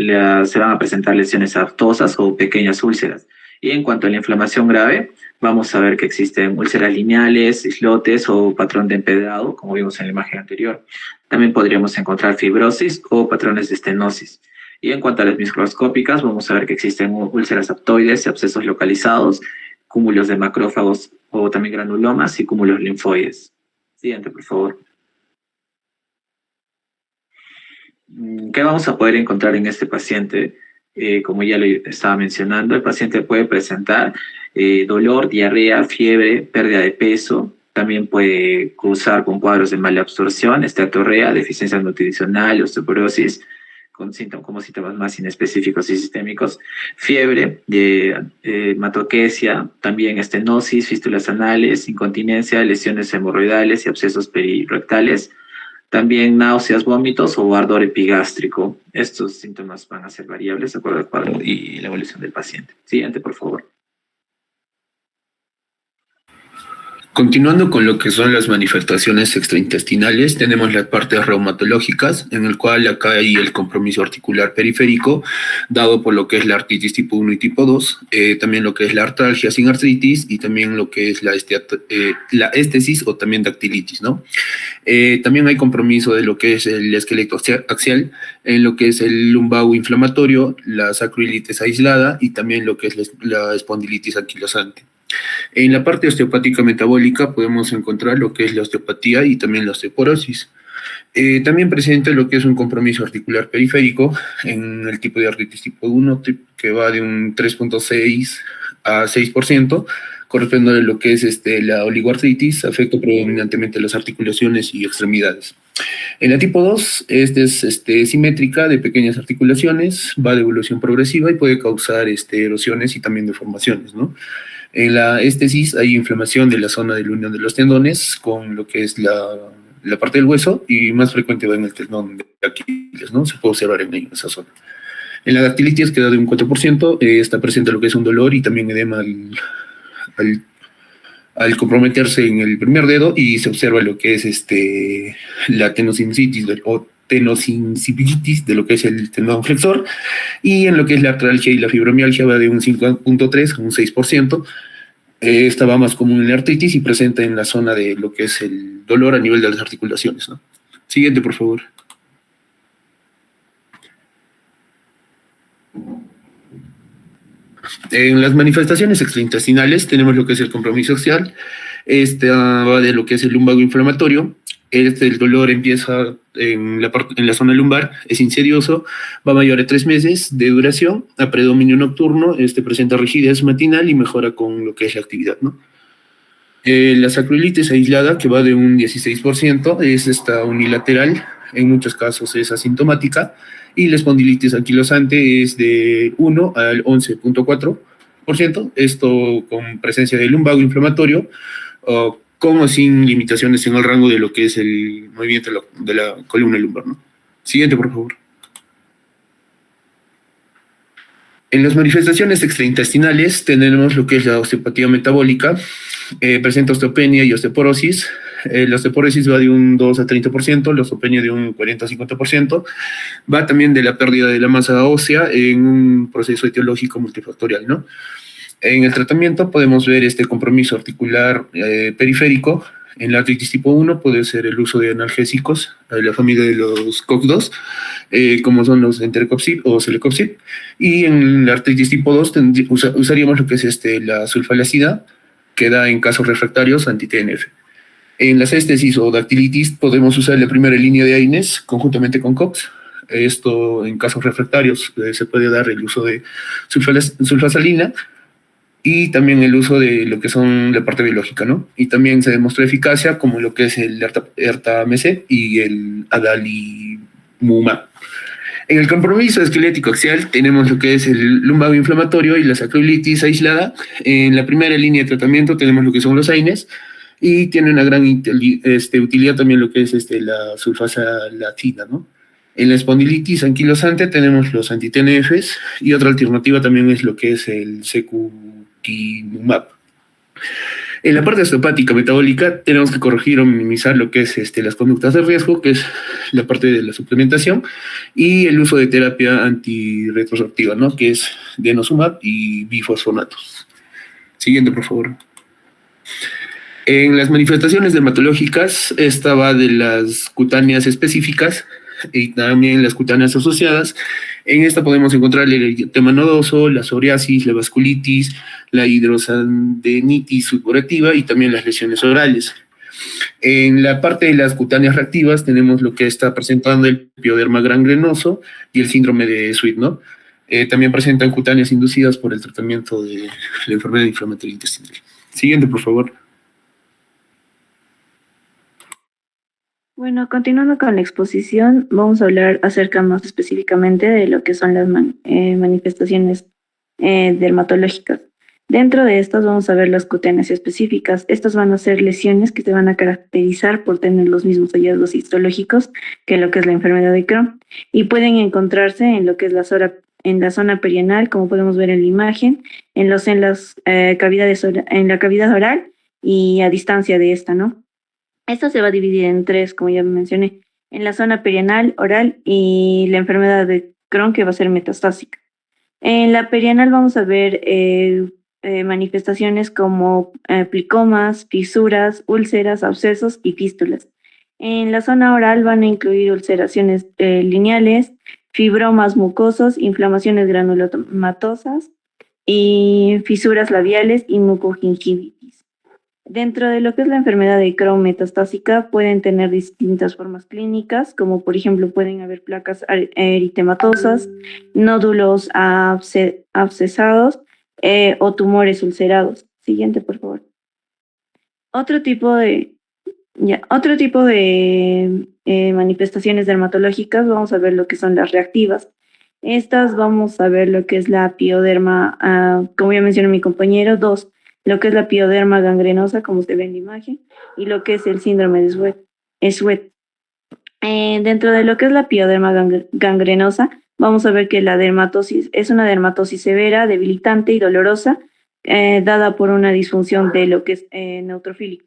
se van a presentar lesiones aftosas o pequeñas úlceras. Y en cuanto a la inflamación grave, vamos a ver que existen úlceras lineales, islotes o patrón de empedrado, como vimos en la imagen anterior. También podríamos encontrar fibrosis o patrones de estenosis. Y en cuanto a las microscópicas, vamos a ver que existen úlceras aptoides y abscesos localizados, cúmulos de macrófagos o también granulomas y cúmulos linfoides. Siguiente, por favor. ¿Qué vamos a poder encontrar en este paciente? Como ya lo estaba mencionando, el paciente puede presentar dolor, diarrea, fiebre, pérdida de peso. También puede cursar con cuadros de malabsorción, esteatorrea, deficiencia nutricional, osteoporosis, como síntomas más inespecíficos y sistémicos, fiebre, hematoquesia, también estenosis, fístulas anales, incontinencia, lesiones hemorroidales y abscesos perirectales, también náuseas, vómitos o ardor epigástrico. Estos síntomas van a ser variables de acuerdo al cuadro y la evolución del paciente. Siguiente, por favor. Continuando con lo que son las manifestaciones extraintestinales, tenemos las partes reumatológicas, en el cual acá hay el compromiso articular periférico, dado por lo que es la artritis tipo 1 y tipo 2, también lo que es la artralgia sin artritis y también lo que es la éstesis o también dactilitis, ¿no? También hay compromiso de lo que es el esqueleto axial, en lo que es el lumbago inflamatorio, la sacroiliitis aislada y también lo que es la espondilitis anquilosante. En la parte osteopática metabólica podemos encontrar lo que es la osteopatía y también la osteoporosis. También presenta lo que es un compromiso articular periférico en el tipo de artritis tipo 1, que va de un 3.6 a 6%, correspondiendo a lo que es la oligoartritis, afecta predominantemente las articulaciones y extremidades. En la tipo 2, es simétrica de pequeñas articulaciones, va de evolución progresiva y puede causar erosiones y también deformaciones, ¿no? En la éstesis hay inflamación de la zona de la unión de los tendones con lo que es la parte del hueso y más frecuente va en el tendón de Aquiles, ¿no? Se puede observar en esa zona. En la dactilitis queda de un 4%, está presente lo que es un dolor y también edema al comprometerse en el primer dedo y se observa lo que es la tenosincitis o tenosincicitis de lo que es el tendón flexor, y en lo que es la artralgia y la fibromialgia va de un 5.3 a un 6%. Esta va más común en la artritis y presenta en la zona de lo que es el dolor a nivel de las articulaciones, ¿no? Siguiente, por favor. En las manifestaciones extraintestinales tenemos lo que es el compromiso axial. Va de lo que es el lumbago inflamatorio. El dolor empieza en la zona lumbar, es insidioso, va mayor a 3 meses de duración, a predominio nocturno, presenta rigidez matinal y mejora con lo que es la actividad, ¿no? La sacroiliitis aislada, que va de un 16%, es esta unilateral, en muchos casos es asintomática, y la espondilitis anquilosante es de 1 al 11.4%, esto con presencia de lumbago inflamatorio, como sin limitaciones en el rango de lo que es el movimiento de la columna lumbar, ¿no? Siguiente, por favor. En las manifestaciones extraintestinales tenemos lo que es la osteopatía metabólica, presenta osteopenia y osteoporosis. La osteoporosis va de un 2 a 30%, la osteopenia de un 40 a 50%, va también de la pérdida de la masa ósea en un proceso etiológico multifactorial, ¿no? En el tratamiento podemos ver este compromiso articular periférico. En la artritis tipo 1 puede ser el uso de analgésicos de la familia de los COX-2, como son los enterocopsib o celecoxib. Y en la artritis tipo 2 usaríamos lo que es la sulfalacida, que da en casos refractarios anti-TNF. En las éstesis o dactilitis podemos usar la primera línea de AINES conjuntamente con COX. Esto en casos refractarios se puede dar el uso de sulfasalina, y también el uso de lo que son la parte biológica, ¿no? Y también se demostró eficacia como lo que es el Erta-MC y el Adalimumab. En el compromiso esquelético axial tenemos lo que es el lumbago inflamatorio y la sacroiliitis aislada. En la primera línea de tratamiento tenemos lo que son los AINES y tiene una gran utilidad también lo que es la sulfasalacina, ¿no? En la espondilitis anquilosante tenemos los anti-TNFs y otra alternativa también es lo que es el secukinumab. En la parte osteopática metabólica tenemos que corregir o minimizar lo que es las conductas de riesgo, que es la parte de la suplementación, y el uso de terapia antirretroactiva, ¿no? Que es denosumab y bifosfonatos. Siguiente, por favor. En las manifestaciones dermatológicas, esta va de las cutáneas específicas y también las cutáneas asociadas. En esta podemos encontrar el eritema nodoso, la psoriasis, la vasculitis, la hidrosandenitis sudorativa y también las lesiones orales. En la parte de las cutáneas reactivas tenemos lo que está presentando el pioderma gangrenoso y el síndrome de Sweet, ¿no? También presentan cutáneas inducidas por el tratamiento de la enfermedad inflamatoria intestinal. Siguiente, por favor. Bueno, continuando con la exposición, vamos a hablar acerca más específicamente de lo que son las manifestaciones dermatológicas. Dentro de estas vamos a ver las cutáneas específicas. Estas van a ser lesiones que se van a caracterizar por tener los mismos hallazgos histológicos que lo que es la enfermedad de Crohn y pueden encontrarse en lo que es en la zona perianal, como podemos ver en la imagen, en la cavidad oral y a distancia de esta, ¿no? Esta se va a dividir en tres, como ya mencioné, en la zona perianal, oral y la enfermedad de Crohn que va a ser metastásica. En la perianal vamos a ver manifestaciones como plicomas, fisuras, úlceras, abscesos y fístulas. En la zona oral van a incluir ulceraciones lineales, fibromas mucosos, inflamaciones granulomatosas y fisuras labiales y mucogingivitis. Dentro de lo que es la enfermedad de Crohn metastásica pueden tener distintas formas clínicas, como por ejemplo pueden haber placas eritematosas, nódulos abscesados o tumores ulcerados. Siguiente, por favor. Otro tipo de manifestaciones dermatológicas, vamos a ver lo que son las reactivas. Estas vamos a ver lo que es la pioderma, como ya mencionó mi compañero, lo que es la pioderma gangrenosa, como se ve en la imagen, y lo que es el síndrome de Sweat. Dentro de lo que es la pioderma gangrenosa, vamos a ver que la dermatosis es una dermatosis severa, debilitante y dolorosa, dada por una disfunción de lo que es neutrofílico.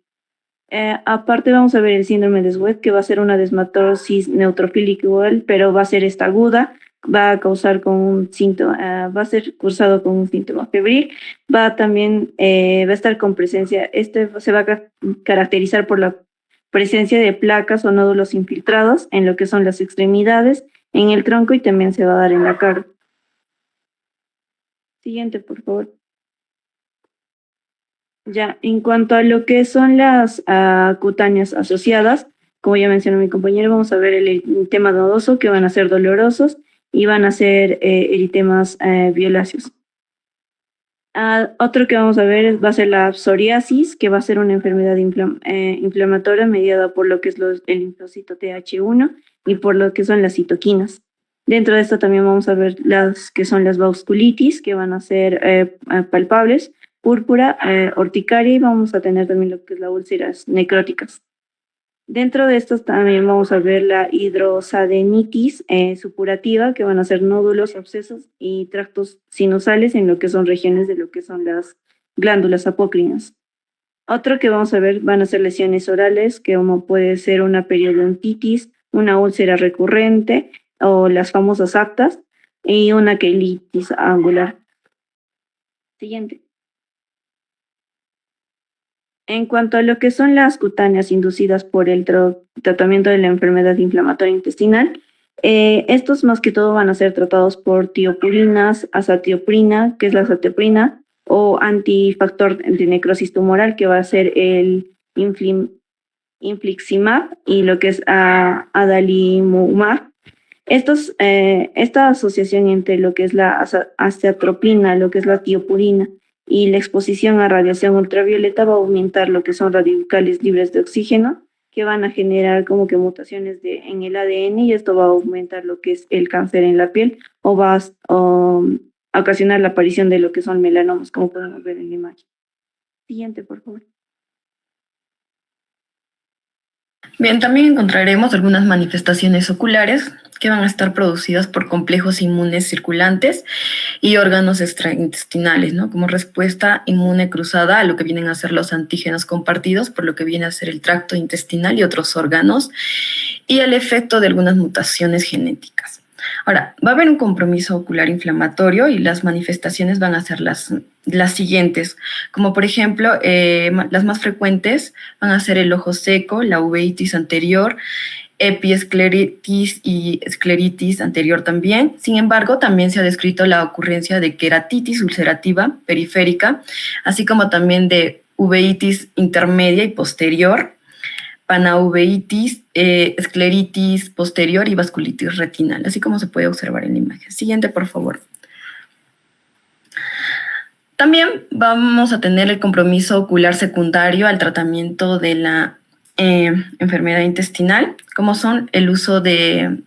Aparte vamos a ver el síndrome de Sweat, que va a ser una dermatosis neutrofílica igual, pero va a ser esta aguda, va a causar con un síntoma, va a ser cursado con un síntoma febril, va a estar con presencia, se va a caracterizar por la presencia de placas o nódulos infiltrados en lo que son las extremidades, en el tronco y también se va a dar en la cara. Siguiente, por favor. Ya, en cuanto a lo que son las cutáneas asociadas, como ya mencionó mi compañero, vamos a ver el eritema nodoso, que van a ser dolorosos y van a ser eritemas violáceos. Otro que vamos a ver va a ser la psoriasis, que va a ser una enfermedad inflamatoria mediada por lo que es el linfocito Th1 y por lo que son las citoquinas. Dentro de esto también vamos a ver las que son las vasculitis, que van a ser palpables, púrpura, urticaria, y vamos a tener también lo que es las úlceras necróticas. Dentro de estos también vamos a ver la hidrosadenitis supurativa, que van a ser nódulos, abscesos y tractos sinusales en lo que son regiones de lo que son las glándulas apócrinas. Otro que vamos a ver van a ser lesiones orales, que como puede ser una periodontitis, una úlcera recurrente o las famosas aftas y una quelitis angular. Siguiente. En cuanto a lo que son las cutáneas inducidas por el tratamiento de la enfermedad inflamatoria intestinal, estos más que todo van a ser tratados por tiopurinas, azatioprina, que es la azatioprina, o antifactor de necrosis tumoral, que va a ser el infliximab, y lo que es adalimumab. Esta asociación entre lo que es la azatropina, lo que es la tiopurina, y la exposición a radiación ultravioleta va a aumentar lo que son radicales libres de oxígeno, que van a generar como que mutaciones en el ADN, y esto va a aumentar lo que es el cáncer en la piel o va a ocasionar la aparición de lo que son melanomas, como podemos ver en la imagen. Siguiente, por favor. Bien, también encontraremos algunas manifestaciones oculares que van a estar producidas por complejos inmunes circulantes y órganos extraintestinales, ¿no? Como respuesta inmune cruzada a lo que vienen a ser los antígenos compartidos por lo que viene a ser el tracto intestinal y otros órganos, y el efecto de algunas mutaciones genéticas. Ahora, va a haber un compromiso ocular inflamatorio y las manifestaciones van a ser las siguientes, como por ejemplo, las más frecuentes van a ser el ojo seco, la uveitis anterior, epiescleritis y escleritis anterior también. Sin embargo, también se ha descrito la ocurrencia de queratitis ulcerativa periférica, así como también de uveitis intermedia y posterior, panuveitis, escleritis posterior y vasculitis retinal, así como se puede observar en la imagen. Siguiente, por favor. También vamos a tener el compromiso ocular secundario al tratamiento de la enfermedad intestinal, como son el uso de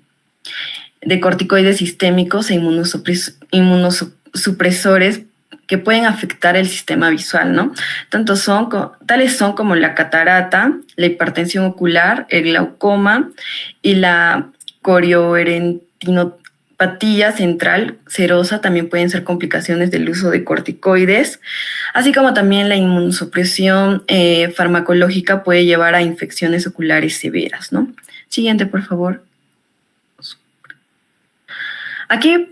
corticoides sistémicos e inmunosupresores que pueden afectar el sistema visual, ¿no? Tales son como la catarata, la hipertensión ocular, el glaucoma y la corioretinopatía central serosa. También pueden ser complicaciones del uso de corticoides, así como también la inmunosupresión farmacológica puede llevar a infecciones oculares severas, ¿no? Siguiente, por favor. Aquí,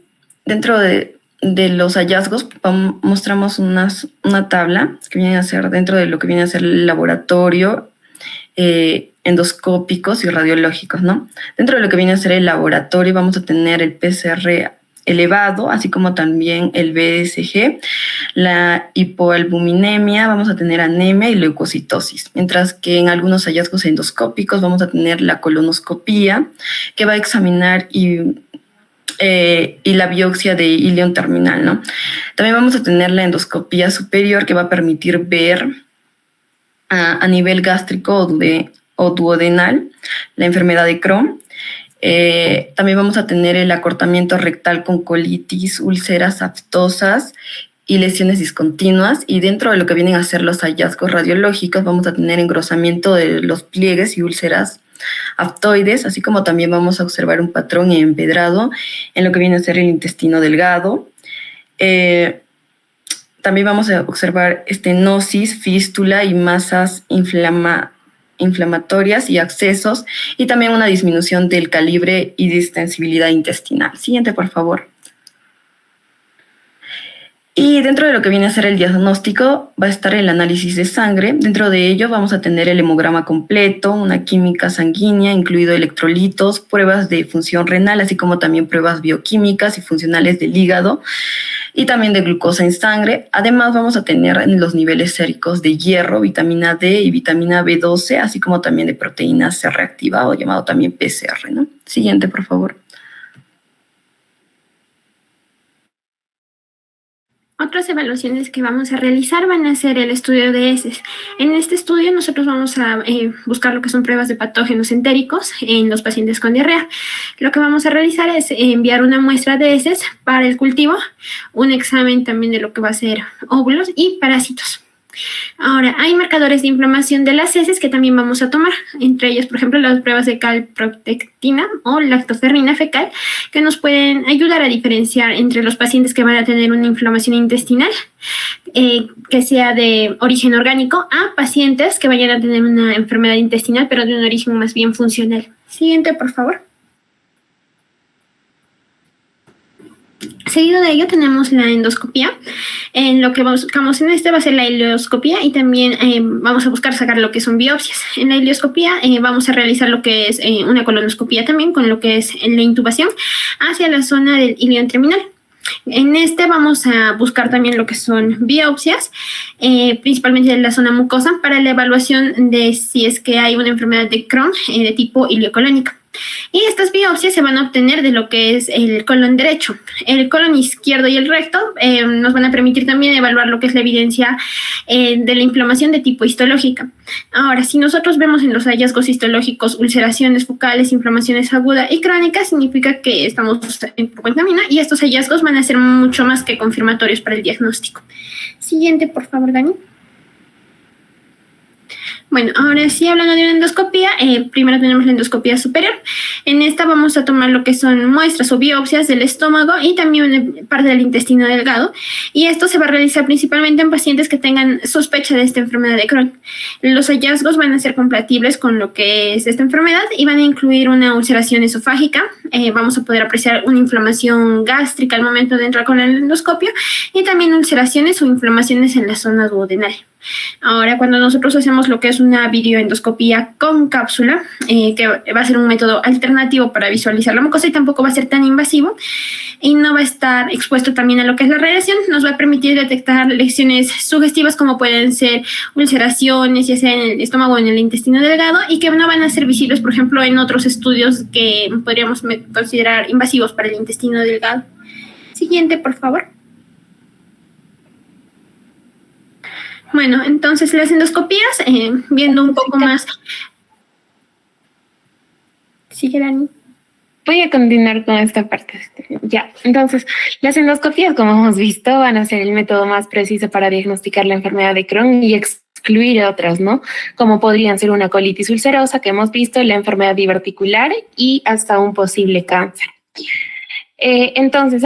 dentro de los hallazgos, mostramos una tabla que viene a ser dentro de lo que viene a ser el laboratorio, endoscópicos y radiológicos, ¿no? Dentro de lo que viene a ser el laboratorio vamos a tener el PCR elevado, así como también el BSG, la hipoalbuminemia, vamos a tener anemia y leucocitosis, mientras que en algunos hallazgos endoscópicos vamos a tener la colonoscopía, que va a examinar y la biopsia de ilion terminal, ¿no? También vamos a tener la endoscopía superior, que va a permitir ver a nivel gástrico o duodenal la enfermedad de Crohn. También vamos a tener el acortamiento rectal con colitis, úlceras aftosas y lesiones discontinuas. Y dentro de lo que vienen a ser los hallazgos radiológicos vamos a tener engrosamiento de los pliegues y úlceras aftoides, así como también vamos a observar un patrón empedrado en lo que viene a ser el intestino delgado. También vamos a observar estenosis, fístula y masas inflamatorias y abscesos, y también una disminución del calibre y distensibilidad intestinal. Siguiente, por favor. Y dentro de lo que viene a ser el diagnóstico va a estar el análisis de sangre. Dentro de ello vamos a tener el hemograma completo, una química sanguínea, incluido electrolitos, pruebas de función renal, así como también pruebas bioquímicas y funcionales del hígado y también de glucosa en sangre. Además vamos a tener los niveles séricos de hierro, vitamina D y vitamina B12, así como también de proteína C reactiva o llamado también PCR, ¿no? Siguiente, por favor. Otras evaluaciones que vamos a realizar van a ser el estudio de heces. En este estudio nosotros vamos a buscar lo que son pruebas de patógenos entéricos en los pacientes con diarrea. Lo que vamos a realizar es enviar una muestra de heces para el cultivo, un examen también de lo que va a ser óvulos y parásitos. Ahora, hay marcadores de inflamación de las heces que también vamos a tomar, entre ellos, por ejemplo, las pruebas de calprotectina o lactoferrina fecal, que nos pueden ayudar a diferenciar entre los pacientes que van a tener una inflamación intestinal, que sea de origen orgánico, a pacientes que vayan a tener una enfermedad intestinal, pero de un origen más bien funcional. Siguiente, por favor. Seguido de ello tenemos la endoscopía. En lo que buscamos en este va a ser la ileoscopía y también vamos a buscar sacar lo que son biopsias. En la ileoscopía vamos a realizar lo que es una colonoscopía también con lo que es la intubación hacia la zona del ilion terminal. En este vamos a buscar también lo que son biopsias, principalmente de la zona mucosa, para la evaluación de si es que hay una enfermedad de Crohn de tipo ileocolónica. Y estas biopsias se van a obtener de lo que es el colon derecho. El colon izquierdo y el recto nos van a permitir también evaluar lo que es la evidencia de la inflamación de tipo histológica. Ahora, si nosotros vemos en los hallazgos histológicos ulceraciones focales, inflamaciones agudas y crónicas, significa que estamos en buen camino y estos hallazgos van a ser mucho más que confirmatorios para el diagnóstico. Siguiente, por favor, Dani. Bueno, ahora sí, hablando de una endoscopía, primero tenemos la endoscopía superior. En esta vamos a tomar lo que son muestras o biopsias del estómago y también parte del intestino delgado. Y esto se va a realizar principalmente en pacientes que tengan sospecha de esta enfermedad de Crohn. Los hallazgos van a ser compatibles con lo que es esta enfermedad y van a incluir una ulceración esofágica. Vamos a poder apreciar una inflamación gástrica al momento de entrar con el endoscopio y también ulceraciones o inflamaciones en la zona duodenal. Ahora, cuando nosotros hacemos lo que es una videoendoscopía con cápsula, que va a ser un método alternativo para visualizar la mucosa y tampoco va a ser tan invasivo y no va a estar expuesto también a lo que es la radiación, nos va a permitir detectar lesiones sugestivas como pueden ser ulceraciones, ya sea en el estómago o en el intestino delgado, y que no van a ser visibles, por ejemplo, en otros estudios que podríamos considerar invasivos para el intestino delgado. Siguiente, por favor. Bueno, entonces las endoscopías, viendo un poco más. Sigue, Dani. Voy a continuar con esta parte. Ya, entonces, las endoscopías, como hemos visto, van a ser el método más preciso para diagnosticar la enfermedad de Crohn y excluir otras, ¿no? Como podrían ser una colitis ulcerosa, que hemos visto, la enfermedad diverticular y hasta un posible cáncer. Entonces,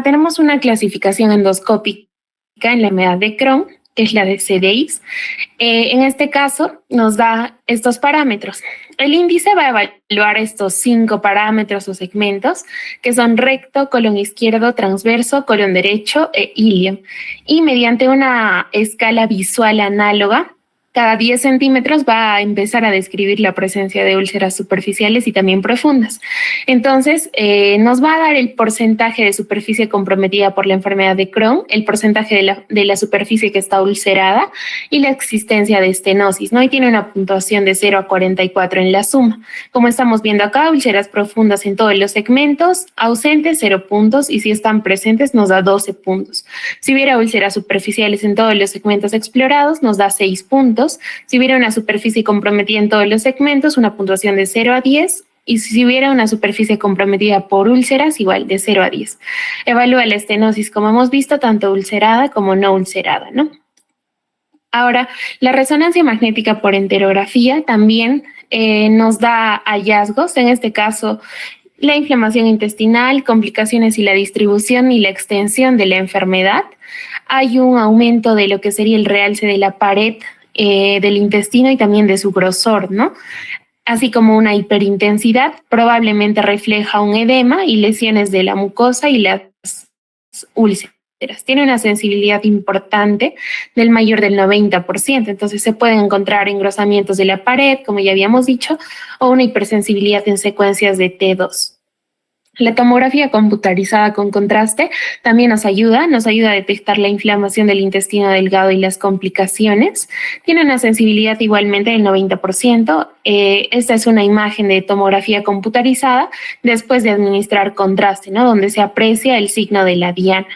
tenemos una clasificación endoscópica en la enfermedad de Crohn, que es la de CDIS. En este caso, nos da estos parámetros. El índice va a evaluar estos 5 parámetros o segmentos, que son recto, colon izquierdo, transverso, colon derecho e ilio. Y mediante una escala visual análoga, cada 10 centímetros va a empezar a describir la presencia de úlceras superficiales y también profundas. Entonces, nos va a dar el porcentaje de superficie comprometida por la enfermedad de Crohn, el porcentaje de la superficie que está ulcerada y la existencia de estenosis, ¿no? Y tiene una puntuación de 0 a 44 en la suma. Como estamos viendo acá, úlceras profundas en todos los segmentos, ausentes 0 puntos, y si están presentes nos da 12 puntos. Si hubiera úlceras superficiales en todos los segmentos explorados, nos da 6 puntos. Si hubiera una superficie comprometida en todos los segmentos, una puntuación de 0 a 10, y si hubiera una superficie comprometida por úlceras, igual de 0 a 10. Evalúa la estenosis, como hemos visto, tanto ulcerada como no ulcerada, ¿no? Ahora, la resonancia magnética por enterografía también nos da hallazgos, en este caso, la inflamación intestinal, complicaciones y la distribución y la extensión de la enfermedad. Hay un aumento de lo que sería el realce de la pared del intestino y también de su grosor, ¿no? Así como una hiperintensidad, probablemente refleja un edema y lesiones de la mucosa y las úlceras. Tiene una sensibilidad importante del mayor del 90%, entonces se pueden encontrar engrosamientos de la pared, como ya habíamos dicho, o una hipersensibilidad en secuencias de T2. La tomografía computarizada con contraste también nos ayuda a detectar la inflamación del intestino delgado y las complicaciones. Tiene una sensibilidad igualmente del 90%. Esta es una imagen de tomografía computarizada después de administrar contraste, ¿no? Donde se aprecia el signo de la diana.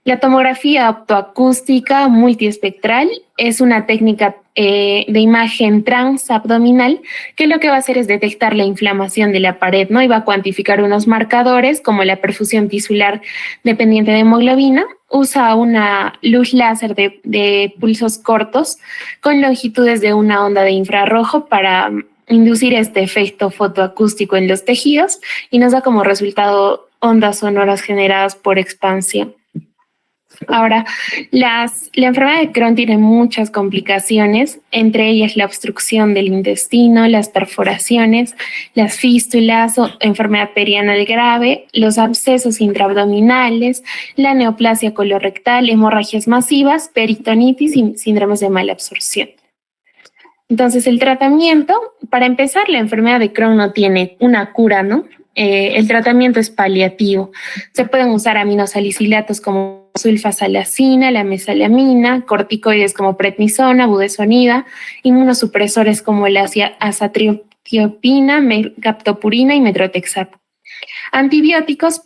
La tomografía optoacústica multiespectral es una técnica de imagen transabdominal que lo que va a hacer es detectar la inflamación de la pared, ¿no? Y va a cuantificar unos marcadores como la perfusión tisular dependiente de hemoglobina. Usa una luz láser de pulsos cortos con longitudes de una onda de infrarrojo para inducir este efecto fotoacústico en los tejidos y nos da como resultado ondas sonoras generadas por expansión. Ahora, la enfermedad de Crohn tiene muchas complicaciones, entre ellas la obstrucción del intestino, las perforaciones, las fístulas o enfermedad perianal grave, los abscesos intraabdominales, la neoplasia colorectal, hemorragias masivas, peritonitis y síndromes de mala absorción. Entonces, el tratamiento, para empezar, la enfermedad de Crohn no tiene una cura, ¿no? El tratamiento es paliativo. Se pueden usar aminosalicilatos como sulfasalacina, la mesalamina, corticoides como prednisona, budesonida, inmunosupresores como la azathioprina, mercaptopurina y metrotexato. Antibióticos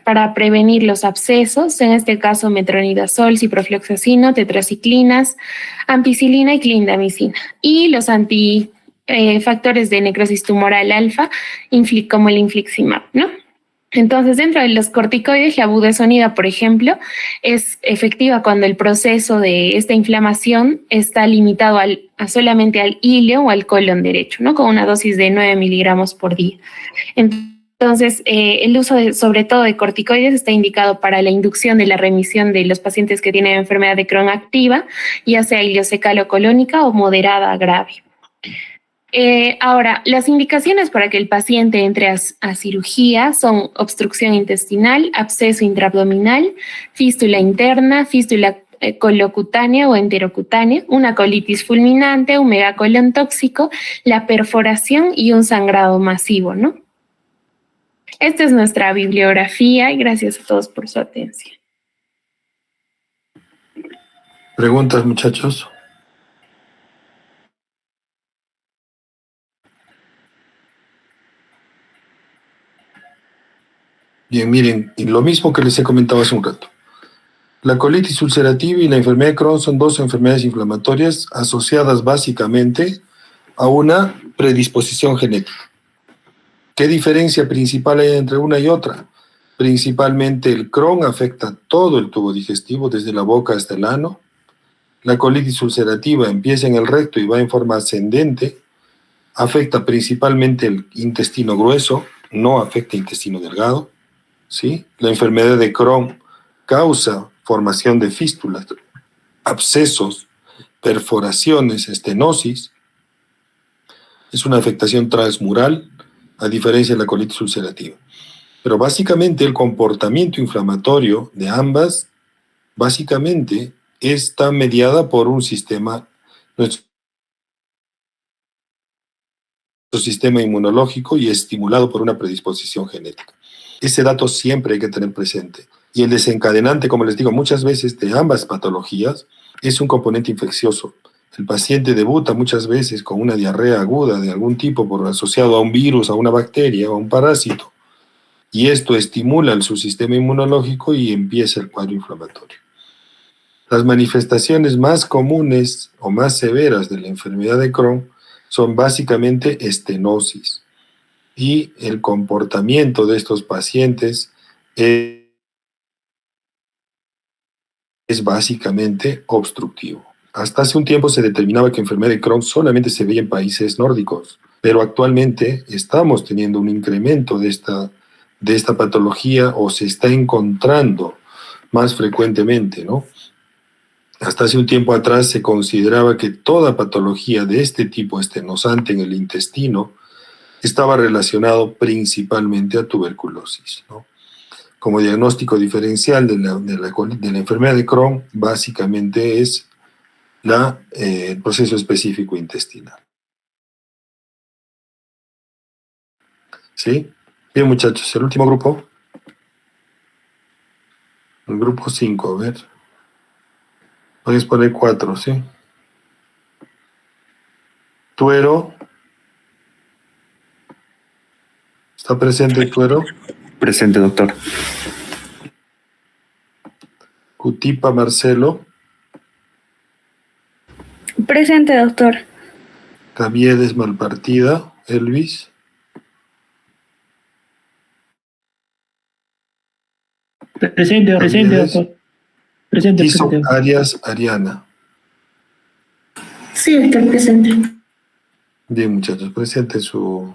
para prevenir los abscesos, en este caso metronidazol, ciprofloxacino, tetraciclinas, ampicilina y clindamicina. Y los factores de necrosis tumoral alfa, como el infliximab, ¿no? Entonces, dentro de los corticoides, la budesonida, por ejemplo, es efectiva cuando el proceso de esta inflamación está limitado solamente al ilio o al colon derecho, ¿no? Con una dosis de 9 miligramos por día. Entonces, el uso sobre todo de corticoides está indicado para la inducción de la remisión de los pacientes que tienen enfermedad de Crohn activa, ya sea ileocecalocolónica o moderada a grave. Ahora, las indicaciones para que el paciente entre a cirugía son obstrucción intestinal, absceso intraabdominal, fístula interna, fístula colocutánea o enterocutánea, una colitis fulminante, un megacolon tóxico, la perforación y un sangrado masivo, ¿no? Esta es nuestra bibliografía y gracias a todos por su atención. ¿Preguntas, muchachos? Bien, miren, y lo mismo que les he comentado hace un rato. La colitis ulcerativa y la enfermedad de Crohn son dos enfermedades inflamatorias asociadas básicamente a una predisposición genética. ¿Qué diferencia principal hay entre una y otra? Principalmente el Crohn afecta todo el tubo digestivo, desde la boca hasta el ano. La colitis ulcerativa empieza en el recto y va en forma ascendente. Afecta principalmente el intestino grueso, no afecta el intestino delgado. ¿Sí? La enfermedad de Crohn causa formación de fístulas, abscesos, perforaciones, estenosis. Es una afectación transmural, a diferencia de la colitis ulcerativa. Pero básicamente el comportamiento inflamatorio de ambas, básicamente, está mediada por un sistema, nuestro sistema inmunológico, y estimulado por una predisposición genética. Ese dato siempre hay que tener presente. Y el desencadenante, como les digo, muchas veces de ambas patologías es un componente infeccioso. El paciente debuta muchas veces con una diarrea aguda de algún tipo asociado a un virus, a una bacteria o a un parásito. Y esto estimula su sistema inmunológico y empieza el cuadro inflamatorio. Las manifestaciones más comunes o más severas de la enfermedad de Crohn son básicamente estenosis. Y el comportamiento de estos pacientes es básicamente obstructivo. Hasta hace un tiempo se determinaba que la enfermedad de Crohn solamente se veía en países nórdicos, pero actualmente estamos teniendo un incremento de esta patología, o se está encontrando más frecuentemente, ¿no? Hasta hace un tiempo atrás se consideraba que toda patología de este tipo estenosante en el intestino estaba relacionado principalmente a tuberculosis, ¿no? Como diagnóstico diferencial de la enfermedad de Crohn, básicamente es el proceso específico intestinal. ¿Sí? Bien, muchachos, el último grupo. El grupo 5, a ver. Puedes poner 4, ¿sí? Tuero. ¿Está presente Tuero? Presente, doctor. Cutipa Marcelo. Presente, doctor. Caviedes Malpartida. Elvis. Presente, doctor. Presente, Tiso presente. Arias Ariana. Sí, doctor, presente. Bien, muchachos, presente su...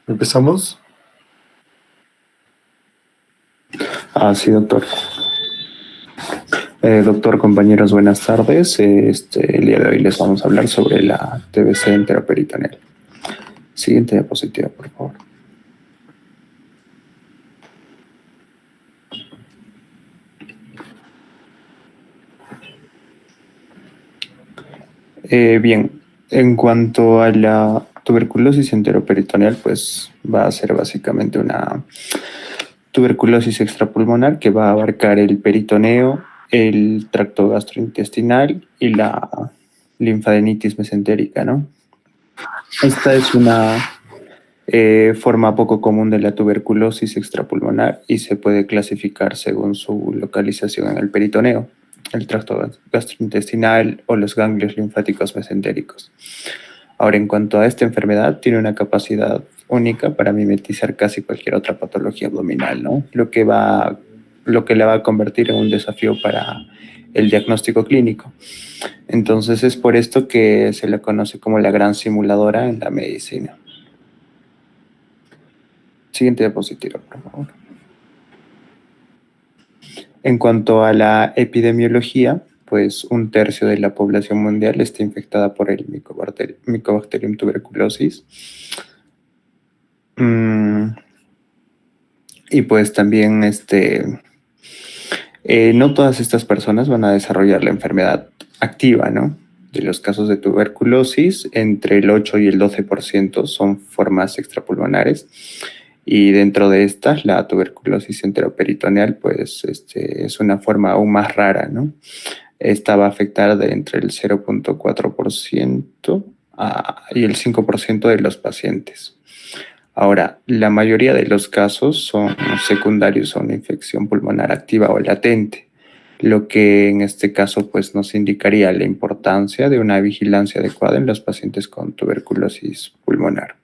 ¿Empezamos? Sí, doctor. Doctor, compañeros, buenas tardes. El día de hoy les vamos a hablar sobre la TBC enteroperitoneal. Siguiente diapositiva, por favor. Bien, en cuanto a la tuberculosis enteroperitoneal, pues va a ser básicamente una tuberculosis extrapulmonar que va a abarcar el peritoneo, el tracto gastrointestinal y la linfadenitis mesentérica, ¿no? Esta es una forma poco común de la tuberculosis extrapulmonar y se puede clasificar según su localización en el peritoneo, el tracto gastrointestinal o los ganglios linfáticos mesentéricos. Ahora, en cuanto a esta enfermedad, tiene una capacidad única para mimetizar casi cualquier otra patología abdominal, ¿no? Lo que la va a convertir en un desafío para el diagnóstico clínico. Entonces es por esto que se le conoce como la gran simuladora en la medicina. Siguiente diapositiva, por favor. En cuanto a la epidemiología, pues 1/3 de la población mundial está infectada por el Mycobacterium tuberculosis. Y pues también no todas estas personas van a desarrollar la enfermedad activa, ¿no? De los casos de tuberculosis, entre el 8 y el 12% son formas extrapulmonares. Y dentro de estas, la tuberculosis enteroperitoneal, pues es una forma aún más rara, ¿no? Esta va a afectar de entre el 0.4% y el 5% de los pacientes. Ahora, la mayoría de los casos son secundarios a una infección pulmonar activa o latente, lo que en este caso pues, nos indicaría la importancia de una vigilancia adecuada en los pacientes con tuberculosis pulmonar.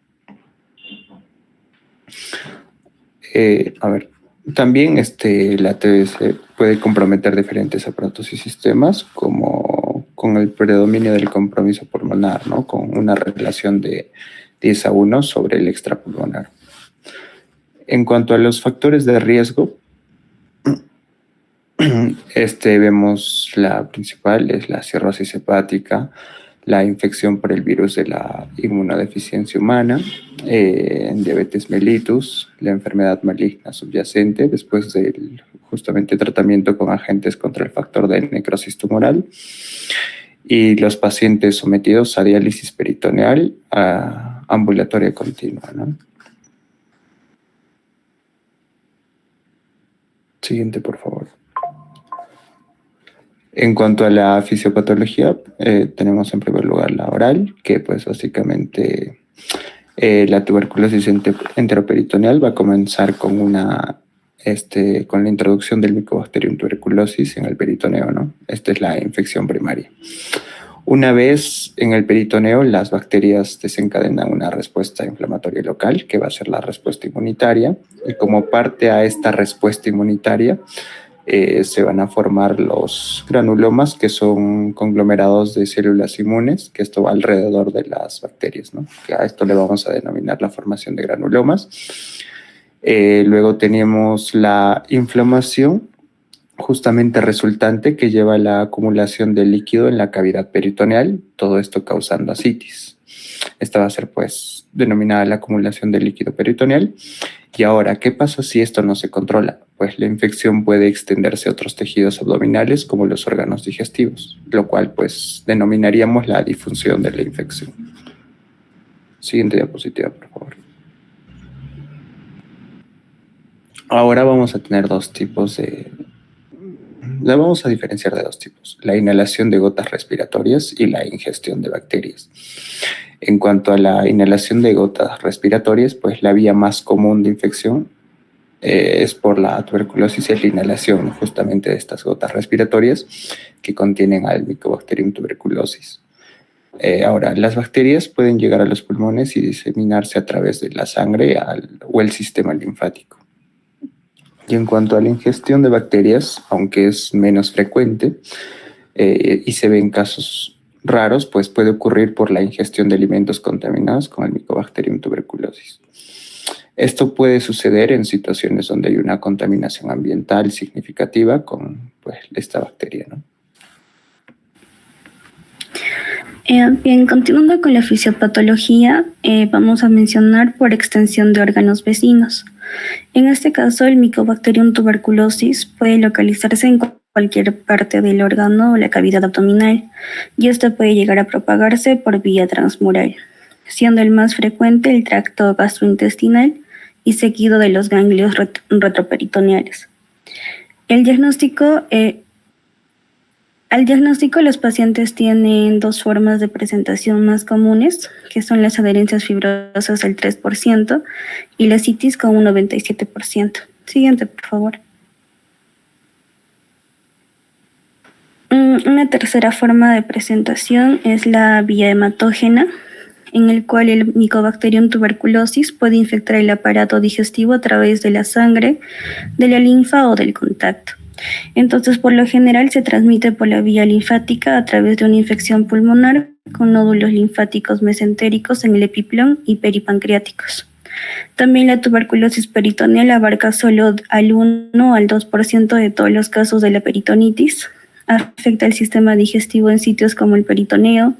También la TBC puede comprometer diferentes aparatos y sistemas, como con el predominio del compromiso pulmonar, ¿no? Con una relación de 10:1 sobre el extrapulmonar. En cuanto a los factores de riesgo, vemos la principal es la cirrosis hepática, la infección por el virus de la inmunodeficiencia humana, diabetes mellitus, la enfermedad maligna subyacente después del justamente tratamiento con agentes contra el factor de necrosis tumoral, y los pacientes sometidos a diálisis peritoneal ambulatoria continua, ¿no? Siguiente, por favor. En cuanto a la fisiopatología, tenemos en primer lugar la oral, que pues básicamente la tuberculosis enteroperitoneal va a comenzar con con la introducción del Mycobacterium tuberculosis en el peritoneo, ¿no? Esta es la infección primaria. Una vez en el peritoneo, las bacterias desencadenan una respuesta inflamatoria local, que va a ser la respuesta inmunitaria, y como parte a esta respuesta inmunitaria, se van a formar los granulomas, que son conglomerados de células inmunes, que esto va alrededor de las bacterias, ¿no? Que a esto le vamos a denominar la formación de granulomas. Luego tenemos la inflamación, justamente resultante, que lleva a la acumulación de líquido en la cavidad peritoneal, todo esto causando ascitis. Esta va a ser pues denominada la acumulación de líquido peritoneal. Y ahora, ¿qué pasa si esto no se controla? Pues la infección puede extenderse a otros tejidos abdominales como los órganos digestivos, lo cual pues denominaríamos la disfunción de la infección. Siguiente diapositiva, por favor. Ahora vamos a tener la vamos a diferenciar de 2 tipos: la inhalación de gotas respiratorias y la ingestión de bacterias. En cuanto a la inhalación de gotas respiratorias, pues la vía más común de infección es por la tuberculosis, es la inhalación justamente de estas gotas respiratorias que contienen al Mycobacterium tuberculosis. Ahora, las bacterias pueden llegar a los pulmones y diseminarse a través de la sangre o el sistema linfático. Y en cuanto a la ingestión de bacterias, aunque es menos frecuente y se ve en casos raros, pues puede ocurrir por la ingestión de alimentos contaminados con el Mycobacterium tuberculosis. Esto puede suceder en situaciones donde hay una contaminación ambiental significativa con pues, esta bacteria, ¿no? Bien, continuando con la fisiopatología, vamos a mencionar por extensión de órganos vecinos. En este caso, el Mycobacterium tuberculosis puede localizarse en cualquier parte del órgano o la cavidad abdominal, y esto puede llegar a propagarse por vía transmural, siendo el más frecuente el tracto gastrointestinal y seguido de los ganglios retroperitoneales. Al diagnóstico, los pacientes tienen 2 formas de presentación más comunes, que son las adherencias fibrosas del 3% y la citis con un 97%. Siguiente, por favor. Una tercera forma de presentación es la vía hematógena, en el cual el Mycobacterium tuberculosis puede infectar el aparato digestivo a través de la sangre, de la linfa o del contacto. Entonces, por lo general, se transmite por la vía linfática a través de una infección pulmonar con nódulos linfáticos mesentéricos en el epiplón y peripancreáticos. También la tuberculosis peritoneal abarca solo al 1 al 2% de todos los casos de la peritonitis. Afecta el sistema digestivo en sitios como el peritoneo,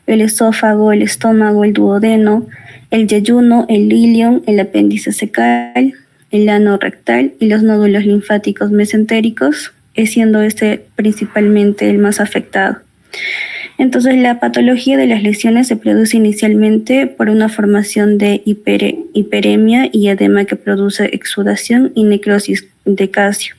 el esófago, el estómago, el duodeno, el yeyuno, el ilion, el apéndice secal, el ano rectal y los nódulos linfáticos mesentéricos, siendo este principalmente el más afectado. Entonces, la patología de las lesiones se produce inicialmente por una formación de hiperemia y edema que produce exudación y necrosis de calcio.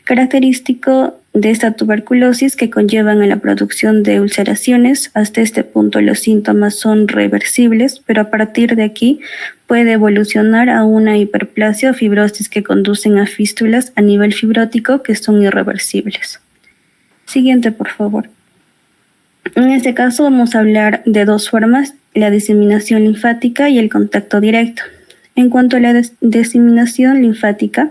Característico de esta tuberculosis que conllevan a la producción de ulceraciones. Hasta este punto los síntomas son reversibles, pero a partir de aquí puede evolucionar a una hiperplasia o fibrosis que conducen a fístulas a nivel fibrótico que son irreversibles. Siguiente, por favor. En este caso vamos a hablar de dos formas, la diseminación linfática y el contacto directo. En cuanto a la diseminación linfática,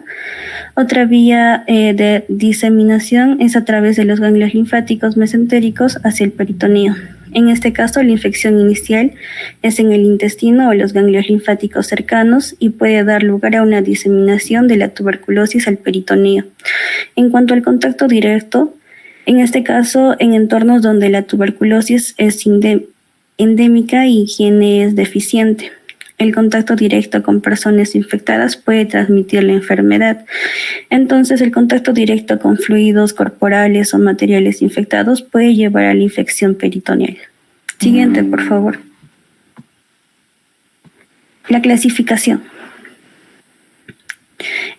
otra vía de diseminación es a través de los ganglios linfáticos mesentéricos hacia el peritoneo. En este caso, la infección inicial es en el intestino o los ganglios linfáticos cercanos y puede dar lugar a una diseminación de la tuberculosis al peritoneo. En cuanto al contacto directo, en este caso, en entornos donde la tuberculosis es endémica y higiene es deficiente. El contacto directo con personas infectadas puede transmitir la enfermedad. Entonces, el contacto directo con fluidos corporales o materiales infectados puede llevar a la infección peritoneal. Siguiente, por favor. La clasificación.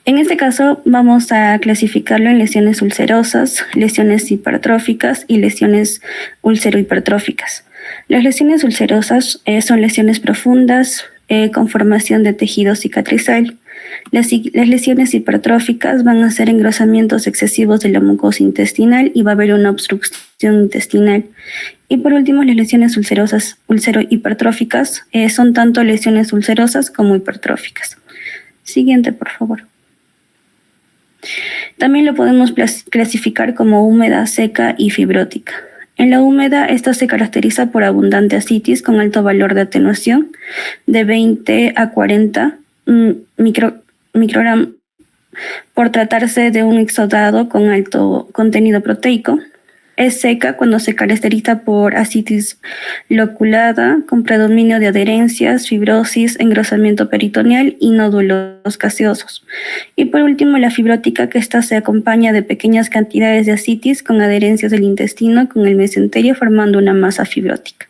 En este caso, vamos a clasificarlo en lesiones ulcerosas, lesiones hipertróficas y lesiones ulcerohipertróficas. Las lesiones ulcerosas son lesiones profundas, con formación de tejido cicatrizal. Las lesiones hipertróficas van a ser engrosamientos excesivos de la mucosa intestinal y va a haber una obstrucción intestinal. Y por último, las lesiones ulcerosas, ulcerohipertróficas, son tanto lesiones ulcerosas como hipertróficas. Siguiente, por favor. También lo podemos clasificar como húmeda, seca y fibrótica. En la húmeda, esta se caracteriza por abundante ascitis con alto valor de atenuación de 20 a 40 microgramos por tratarse de un exudado con alto contenido proteico. Es seca cuando se caracteriza por ascitis loculada con predominio de adherencias, fibrosis, engrosamiento peritoneal y nódulos gaseosos. Y por último, la fibrótica, que esta se acompaña de pequeñas cantidades de ascitis con adherencias del intestino con el mesenterio formando una masa fibrótica.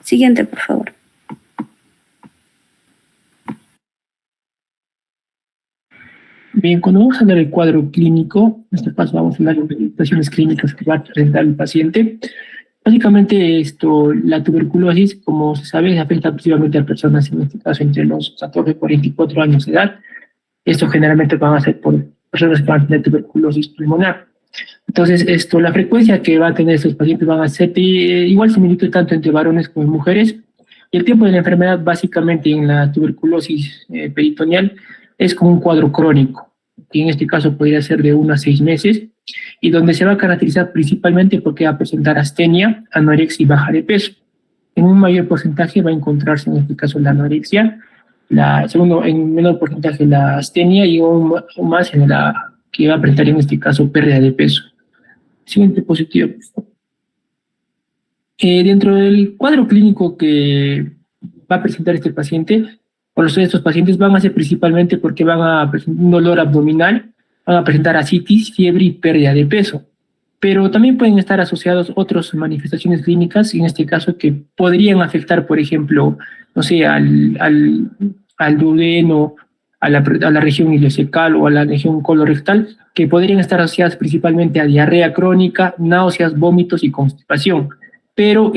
Siguiente, por favor. Bien, cuando vamos a hablar del cuadro clínico, en este caso vamos a hablar de manifestaciones clínicas que va a presentar el paciente. Básicamente la tuberculosis, como se sabe, afecta principalmente a personas, en este caso entre los 14 y 44 años de edad. Esto generalmente van a ser por personas que van a tener tuberculosis pulmonar. Entonces, la frecuencia que va a tener estos pacientes van a ser igual similitud tanto entre varones como mujeres. Y el tiempo de la enfermedad, básicamente en la tuberculosis peritoneal, es como un cuadro crónico, que en este caso podría ser de 1 a 6 meses, y donde se va a caracterizar principalmente porque va a presentar astenia, anorexia y baja de peso. En un mayor porcentaje va a encontrarse en este caso la anorexia, en menor porcentaje la astenia y aún más en la que va a presentar en este caso pérdida de peso. Siguiente positivo, por favor. Dentro del cuadro clínico que va a presentar este paciente, estos pacientes van a ser principalmente porque van a presentar un dolor abdominal, van a presentar ascitis, fiebre y pérdida de peso. Pero también pueden estar asociados otras manifestaciones clínicas, en este caso que podrían afectar, por ejemplo, no sé, al duodeno, a la región ileocecal o a la región colorectal, que podrían estar asociadas principalmente a diarrea crónica, náuseas, vómitos y constipación. Pero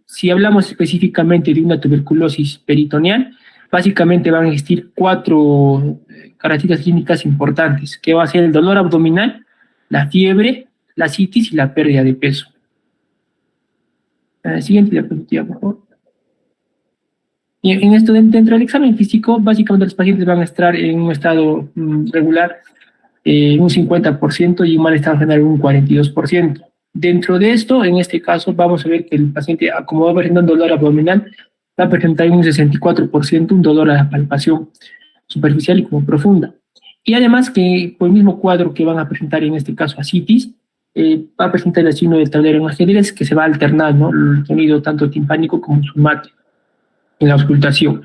si hablamos específicamente de una tuberculosis peritoneal, básicamente van a existir 4 características clínicas importantes, que va a ser el dolor abdominal, la fiebre, la ascitis y la pérdida de peso. Siguiente diapositiva, por favor. Y dentro del examen físico, básicamente los pacientes van a estar en un estado regular un 50% y un malestar general un 42%. Dentro de esto, en este caso, vamos a ver que el paciente, como va a presentar un dolor abdominal, va a presentar un 64% un dolor a la palpación superficial y como profunda. Y además que por el mismo cuadro que van a presentar en este caso ascitis, va a presentar el signo del tablero en ajedrez que se va a alternar, ¿no? El sonido tanto timpánico como somático en la auscultación.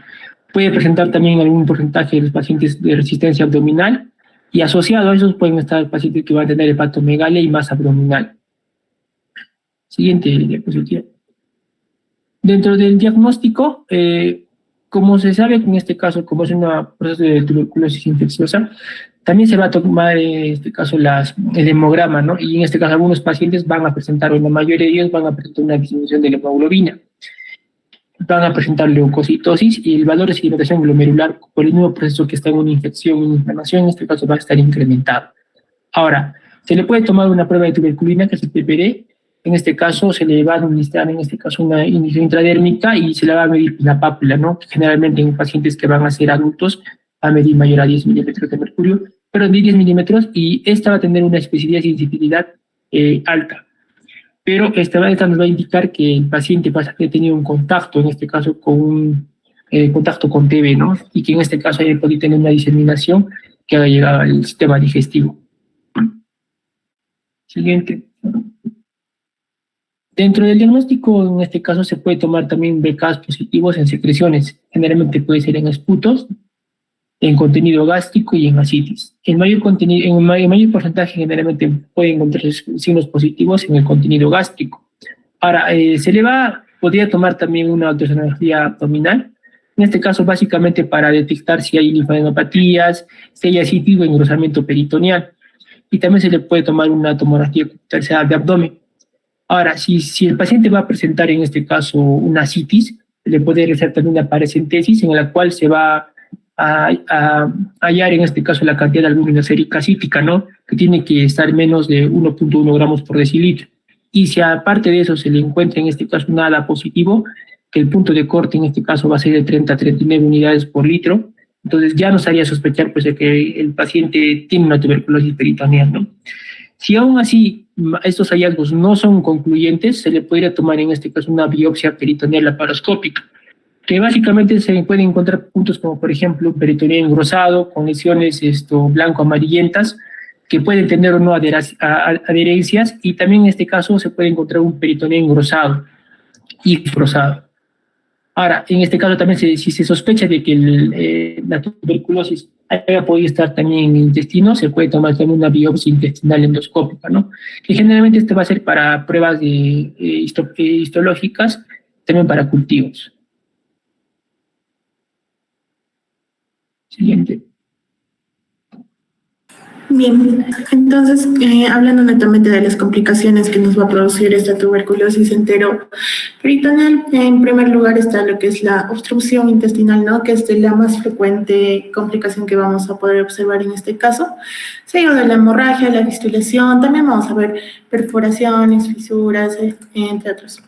Puede presentar también algún porcentaje de los pacientes de resistencia abdominal y asociado a esos pueden estar pacientes que van a tener hepatomegalia y masa abdominal. Siguiente diapositiva. Dentro del diagnóstico, como se sabe que en este caso, como es un proceso de tuberculosis infecciosa, también se va a tomar en este caso el hemograma, ¿no? Y en este caso algunos pacientes van a presentar, o la mayoría de ellos van a presentar una disminución de la hemoglobina. Van a presentar leucocitosis y el valor de sedimentación glomerular por el mismo proceso que está en una infección, una inflamación, en este caso va a estar incrementado. Ahora, se le puede tomar una prueba de tuberculina, que es el PPD. En este caso se le va a administrar una inyección intradérmica y se le va a medir la pápula, ¿no? Generalmente en pacientes que van a ser adultos va a medir mayor a 10 milímetros de mercurio, pero de 10 milímetros, y esta va a tener una especificidad y sensibilidad alta. Pero esta nos va a indicar que el paciente ha tenido un contacto, en este caso con un contacto con TB, ¿no? Y que en este caso haya podido tener una diseminación que haya llegado al sistema digestivo. Siguiente. Dentro del diagnóstico, en este caso, se puede tomar también BKs positivos en secreciones. Generalmente puede ser en esputos, en contenido gástrico y en ascitis. En mayor porcentaje, generalmente puede encontrar signos positivos en el contenido gástrico. Ahora, podría tomar también una ultrasonografía abdominal, en este caso básicamente para detectar si hay linfadenopatías, si hay ascitis o engrosamiento peritoneal. Y también se le puede tomar una tomografía computarizada de abdomen. Ahora, si el paciente va a presentar en este caso una ascitis, le puede realizar también una paracentesis en la cual se va a hallar en este caso la cantidad de albúmina sérica cítica, ¿no? Que tiene que estar menos de 1.1 gramos por decilitro. Y si aparte de eso se le encuentra en este caso un ADA positivo, que el punto de corte en este caso va a ser de 30 a 39 unidades por litro, entonces ya nos haría sospechar pues de que el paciente tiene una tuberculosis peritoneal, ¿no? Si aún así estos hallazgos no son concluyentes, se le podría tomar en este caso una biopsia peritoneal laparoscópica, que básicamente se pueden encontrar puntos como por ejemplo un peritoneo engrosado con lesiones blanco-amarillentas que pueden tener o no adherencias, y también en este caso se puede encontrar un peritoneo engrosado y fibrosado. Ahora, en este caso también si se sospecha de que la tuberculosis haya podido estar también en el intestino, se puede tomar también una biopsia intestinal endoscópica, ¿no? Que generalmente esto va a ser para pruebas histológicas, también para cultivos. Siguiente. Bien, entonces, hablando netamente de las complicaciones que nos va a producir esta tuberculosis enteroperitoneal, en primer lugar está lo que es la obstrucción intestinal, ¿no? Que es la más frecuente complicación que vamos a poder observar en este caso. Seguido de la hemorragia, la fistulación, también vamos a ver perforaciones, fisuras, entre otros.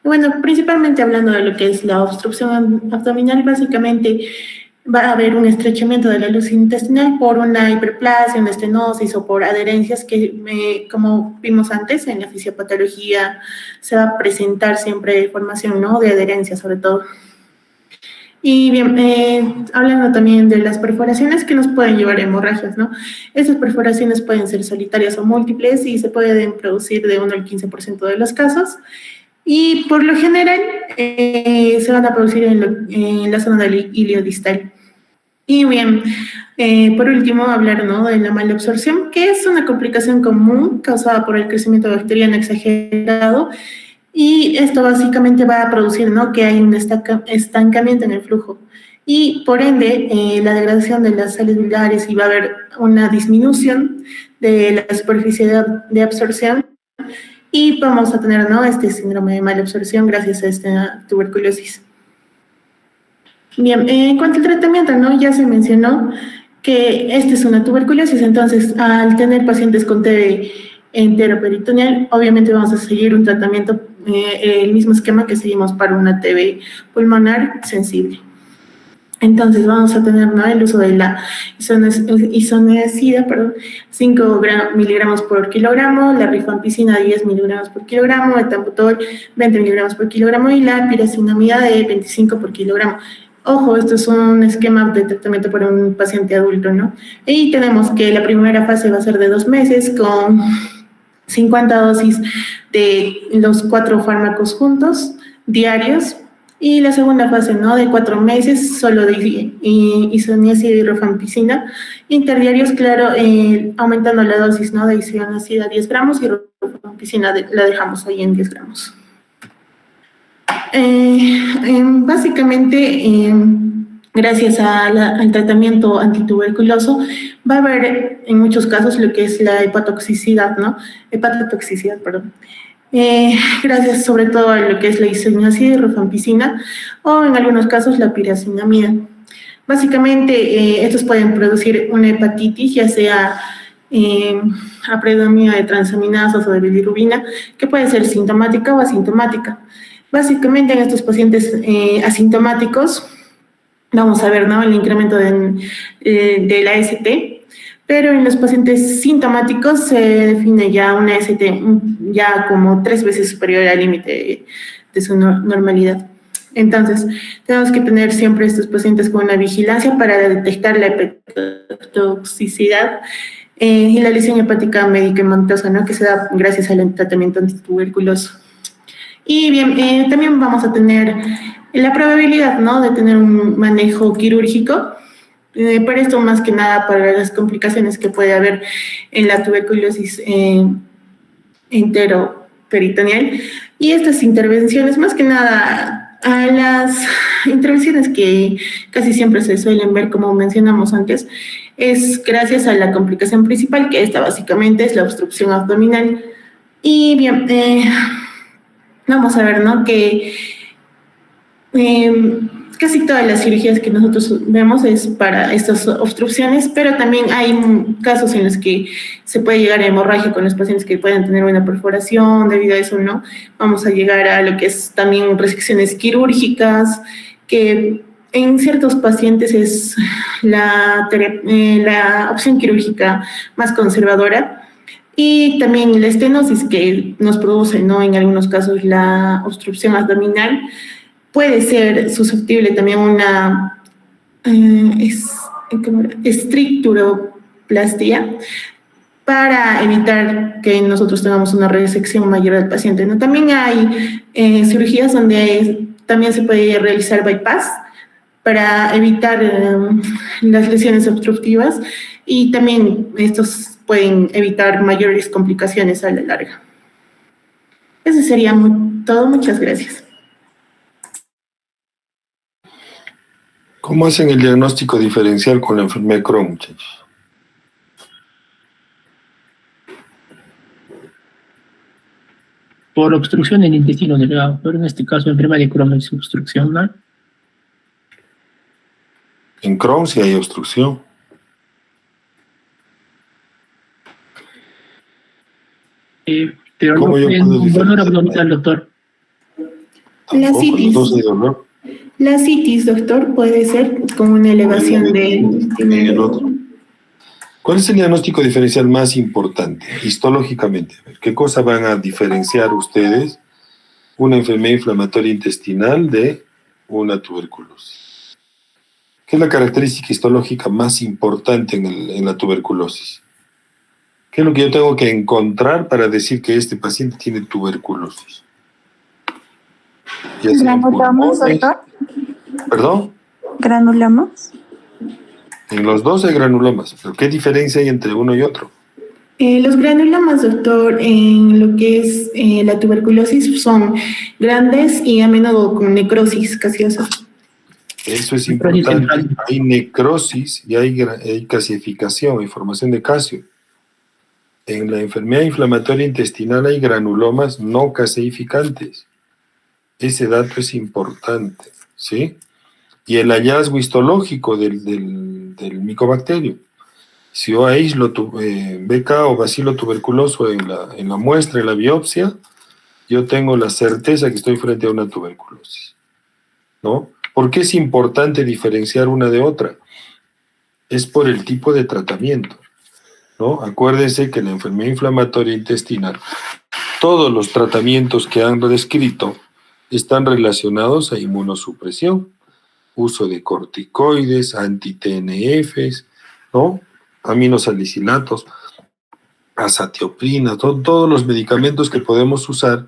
Y bueno, principalmente hablando de lo que es la obstrucción abdominal, básicamente va a haber un estrechamiento de la luz intestinal por una hiperplasia, una estenosis o por adherencias que, como vimos antes en la fisiopatología, se va a presentar siempre formación, ¿no? De adherencias sobre todo. Y bien, hablando también de las perforaciones que nos pueden llevar a hemorragias, ¿no? Esas perforaciones pueden ser solitarias o múltiples y se pueden producir de 1 al 15% de los casos. Y por lo general se van a producir en la zona del ilio distal. Y bien, por último, hablar, ¿no? De la malabsorción, que es una complicación común causada por el crecimiento bacteriano exagerado. Y esto básicamente va a producir, ¿no? Que hay un estancamiento en el flujo. Y por ende, la degradación de las sales biliares, y va a haber una disminución de la superficie de absorción. Y vamos a tener, ¿no? Este síndrome de malabsorción gracias a esta tuberculosis. Bien, en cuanto al tratamiento, ¿no? Ya se mencionó que esta es una tuberculosis, entonces al tener pacientes con TB enteroperitoneal, obviamente vamos a seguir un tratamiento, el mismo esquema que seguimos para una TB pulmonar sensible. Entonces vamos a tener, ¿no?, el uso de la isoniazida, 5 miligramos por kilogramo, la rifampicina 10 miligramos por kilogramo, el etambutol 20 miligramos por kilogramo y la piracinamida de 25 por kilogramo. Ojo, esto es un esquema de tratamiento para un paciente adulto, ¿no? Y tenemos que la primera fase va a ser de 2 meses con 50 dosis de los 4 fármacos juntos, diarios. Y la segunda fase, ¿no?, de 4 meses, solo de isoniazida y rifampicina, interdiarios, claro, aumentando la dosis, ¿no?, de isoniazida a 10 gramos y rifampicina la dejamos ahí en 10 gramos. Básicamente, gracias al tratamiento antituberculoso, va a haber en muchos casos lo que es la hepatotoxicidad, gracias sobre todo a lo que es la isoniazida y rifampicina, o en algunos casos la piracinamida. Básicamente, estos pueden producir una hepatitis, ya sea a predominio de transaminasas o de bilirrubina, que puede ser sintomática o asintomática. Básicamente, en estos pacientes asintomáticos, vamos a ver, ¿no?, el incremento de la ST, pero en los pacientes sintomáticos se define ya una ST ya como 3 veces superior al límite de su normalidad. Entonces, tenemos que tener siempre estos pacientes con una vigilancia para detectar la hepatotoxicidad y la lesión hepática medicamentosa, ¿no?, que se da gracias al tratamiento antituberculoso. Y bien, también vamos a tener la probabilidad, ¿no?, de tener un manejo quirúrgico. Para esto, más que nada, para las complicaciones que puede haber en la tuberculosis enteroperitoneal. Y estas intervenciones, más que nada, a las intervenciones que casi siempre se suelen ver, como mencionamos antes, es gracias a la complicación principal, que esta básicamente es la obstrucción abdominal. Y bien, vamos a ver, ¿no?, que casi todas las cirugías que nosotros vemos es para estas obstrucciones, pero también hay casos en los que se puede llegar a hemorragia con los pacientes que pueden tener una perforación. Debido a eso, ¿no?, vamos a llegar a lo que es también resecciones quirúrgicas, que en ciertos pacientes es la opción quirúrgica más conservadora. Y también la estenosis, que nos produce, ¿no?, en algunos casos la obstrucción abdominal, puede ser susceptible también a una estricturoplastia para evitar que nosotros tengamos una resección mayor del paciente, ¿no? También hay cirugías donde también se puede realizar bypass para evitar las lesiones obstructivas, y también estos pueden evitar mayores complicaciones a la larga. Eso sería todo. Muchas gracias. ¿Cómo hacen el diagnóstico diferencial con la enfermedad de Crohn, muchachos? Por obstrucción del intestino delgado, pero en este caso enfermedad de Crohn es obstrucción, ¿no? En Crohn sí hay obstrucción. Pero ¿Cómo yo puedo dolor diferenciar? abdominal, doctor. La citis. Los dos hay dolor. La citis, doctor, puede ser con una elevación de... ¿Cuál es el diagnóstico diferencial más importante, histológicamente? ¿Qué cosa van a diferenciar ustedes una enfermedad inflamatoria intestinal de una tuberculosis? ¿Qué es la característica histológica más importante en la tuberculosis? ¿Qué es lo que yo tengo que encontrar para decir que este paciente tiene tuberculosis? ¿Granulamos, doctor? ¿Perdón? ¿Granulamos? En los dos hay granulomas, pero ¿qué diferencia hay entre uno y otro? Los granulomas, doctor, en lo que es la tuberculosis, son grandes y a menudo con necrosis gaseosa. Eso es importante. Hay necrosis y hay casificación, hay formación de calcio. En la enfermedad inflamatoria intestinal hay granulomas no caseificantes. Ese dato es importante, ¿sí? Y el hallazgo histológico del micobacterio. Si yo aíslo BK o bacilo tuberculoso en la muestra, en la biopsia, yo tengo la certeza que estoy frente a una tuberculosis, ¿no? ¿Por qué es importante diferenciar una de otra? Es por el tipo de tratamiento, ¿no? Acuérdense que la enfermedad inflamatoria intestinal, todos los tratamientos que han descrito están relacionados a inmunosupresión, uso de corticoides, anti-TNFs, ¿no? Aminosalicilatos, azatioprina, todos los medicamentos que podemos usar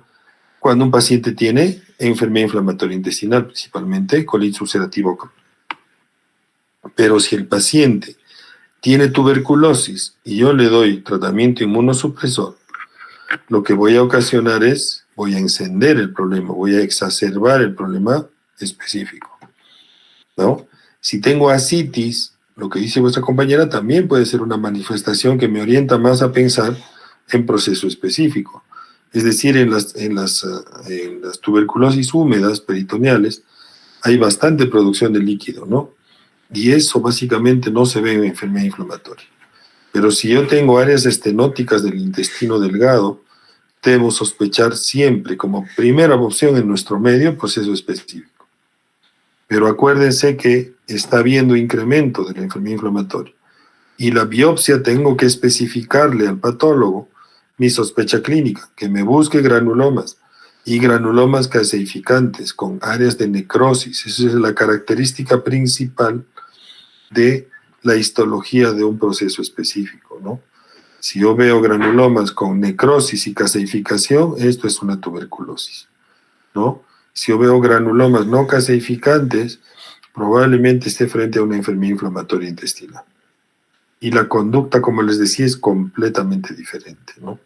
cuando un paciente tiene enfermedad inflamatoria intestinal, principalmente colitis ulcerativa. Pero si el paciente tiene tuberculosis y yo le doy tratamiento inmunosupresor, lo que voy a ocasionar es, voy a encender el problema, voy a exacerbar el problema específico, ¿no? Si tengo ascitis, lo que dice vuestra compañera también puede ser una manifestación que me orienta más a pensar en proceso específico. Es decir, en las tuberculosis húmedas peritoneales hay bastante producción de líquido, ¿no? Y eso básicamente no se ve en enfermedad inflamatoria. Pero si yo tengo áreas estenóticas del intestino delgado, debemos sospechar siempre como primera opción en nuestro medio proceso específico. Pero acuérdense que está habiendo incremento de la enfermedad inflamatoria. Y la biopsia tengo que especificarle al patólogo mi sospecha clínica, que me busque granulomas y granulomas caseificantes con áreas de necrosis. Esa es la característica principal de la histología de un proceso específico, ¿no? Si yo veo granulomas con necrosis y caseificación, esto es una tuberculosis, ¿no? Si yo veo granulomas no caseificantes, probablemente esté frente a una enfermedad inflamatoria intestinal. Y la conducta, como les decía, es completamente diferente, ¿no?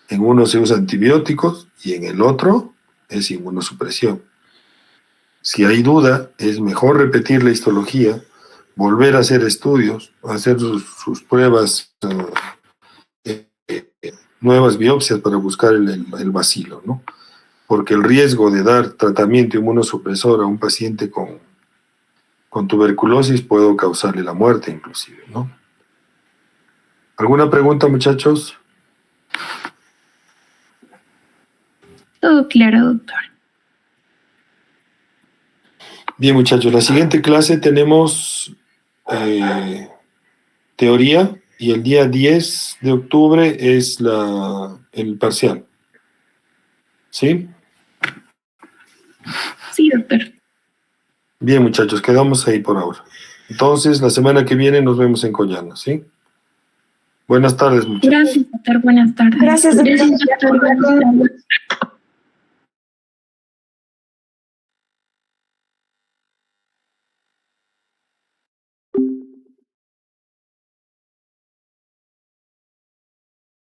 En uno se usan antibióticos y en el otro es inmunosupresión. Si hay duda, es mejor repetir la histología, volver a hacer estudios, hacer sus pruebas, nuevas biopsias para buscar el bacilo, ¿no? Porque el riesgo de dar tratamiento inmunosupresor a un paciente con tuberculosis puede causarle la muerte inclusive, ¿no? ¿Alguna pregunta, muchachos? Todo claro, doctor. Bien, muchachos, la siguiente clase tenemos teoría y el día 10 de octubre es el parcial. ¿Sí? Sí, doctor. Bien, muchachos, quedamos ahí por ahora. Entonces, la semana que viene nos vemos en Coyana, ¿sí? Buenas tardes, muchachos. Gracias, doctor. Buenas tardes. Gracias, doctor. Buenas tardes.